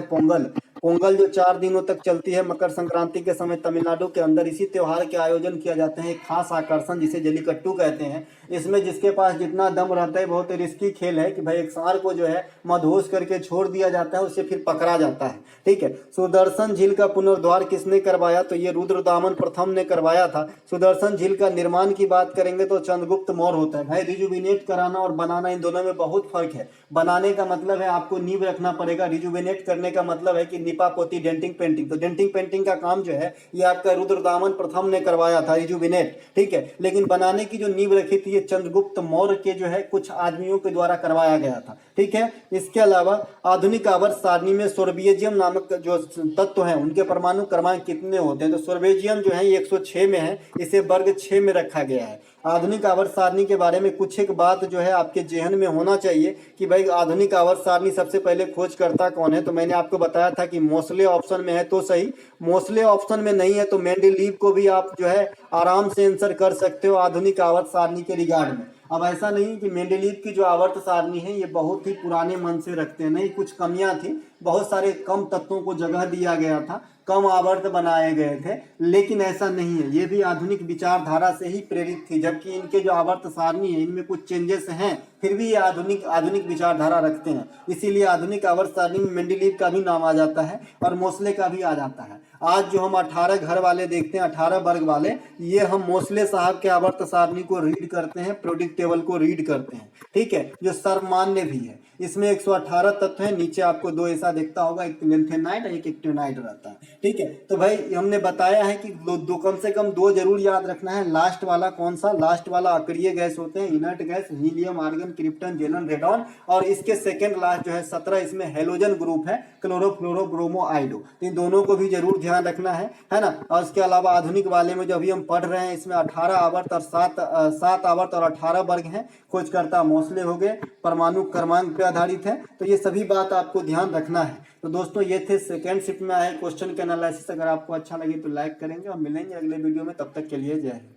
पोंगल जो 4 दिनों तक चलती है मकर संक्रांति के समय तमिलनाडु के अंदर, इसी त्योहार के आयोजन किया जाते हैं। एक खास आकर्षण जिसे जलीकट्टू कहते हैं। इसमें जिसके पास जितना दम रहता है, बहुत रिस्की खेल है कि भाई एक सांड को जो है मदहोश करके छोड़ दिया जाता है, उससे फिर पकड़ा जाता है। ठीक है, सुदर्शन झील का पुनरुद्धार किसने करवाया, तो ये रुद्रदामन प्रथम ने करवाया था। सुदर्शन झील का निर्माण की बात करेंगे तो चंद्रगुप्त मौर्य होता है। भाई रिजुविनेट कराना और बनाना, इन दोनों में बहुत फर्क है। बनाने का मतलब है आपको नींव रखना पड़ेगा, रिजुविनेट करने का मतलब है कि निपा पोती डेंटिंग पेंटिंग। तो डेंटिंग पेंटिंग का काम जो है ये आपका रुद्रदामन प्रथम ने करवाया था, रिजुविनेट। ठीक है, लेकिन बनाने की जो नींव रखी थी ये चंद्रगुप्त मौर्य के जो है कुछ आदमियों के द्वारा करवाया गया था। ठीक है, इसके अलावा आधुनिक आवर्त सारणी में सोर्बियजियम नामक जो तत्व हैं उनके परमाणु क्रमांक कितने होते हैं, तो सोर्बियजियम जो है 106 में है, इसे वर्ग 6 में रखा गया है। आधुनिक आवर्त सारणी के बारे में कुछ एक बात जो है आपके जेहन में होना चाहिए कि भाई आधुनिक आवर्त सारणी सबसे पहले खोजकर्ता कौन है। तो मैंने आपको बताया था कि मोस्ले ऑप्शन में है तो सही, मोस्ले ऑप्शन में नहीं है तो मेंडेलीव को भी आप जो है आराम से आंसर कर सकते हो आधुनिक आवर्त सारणी के रिगार्ड में। अब ऐसा नहीं कि मेंडेलीव की जो आवर्त सारणी है ये बहुत ही पुराने मन से रखते हैं, नहीं, कुछ कमियां थी, बहुत सारे कम तत्वों को जगह दिया गया था, कम आवर्त बनाए गए थे, लेकिन ऐसा नहीं है, ये भी आधुनिक विचारधारा से ही प्रेरित थी। जबकि इनके जो आवर्त सारणी है इनमें कुछ चेंजेस हैं, फिर भी ये आधुनिक विचारधारा रखते हैं। इसीलिए आधुनिक आवर्त सारणी में मेंडेलीव का भी नाम आ जाता है और मोस्ले का भी आ जाता है। आज जो हम 18 घर वाले देखते हैं, 18 वर्ग वाले, ये हम मोस्ले साहब के आवर्त सारणी को रीड करते हैं, प्रोडिक्ट टेबल को रीड करते हैं। ठीक है, जो सर्वमान्य भी है। इसमें 118 तत्व है, नीचे आपको 2 ऐसा दिखता होगा, एक लेंथेनाइट और एक एक्टिनाइट रहता है। ठीक है, तो भाई हमने बताया है कि दो कम से कम 2 जरूर याद रखना है। लास्ट वाला कौन सा, लास्ट वाला अक्रिय गैस होते हैं, inert gas, helium, argon, krypton, जेलन, रेडॉन, और इसके सेकेंड लास्ट जो है 17 इसमें हेलोजन ग्रुप है, क्लोरोफ्लोरो ब्रोमो आइडो। इन दोनों को भी जरूर ध्यान रखना है ना। और इसके अलावा आधुनिक वाले में जो अभी हम पढ़ रहे हैं इसमें 18 आवर्त और 7 आवर्त और 18 वर्ग हैं। खोजकर्ता मोस्ले हो गए, परमाणु क्रमांक पे आधारित है। तो ये सभी बात आपको ध्यान रखना है। तो दोस्तों ये थे सेकेंड शिफ्ट में आए क्वेश्चन के एनालिसिस। अगर आपको अच्छा लगे तो लाइक करेंगे और मिलेंगे अगले वीडियो में, तब तक के लिए जय हिंद।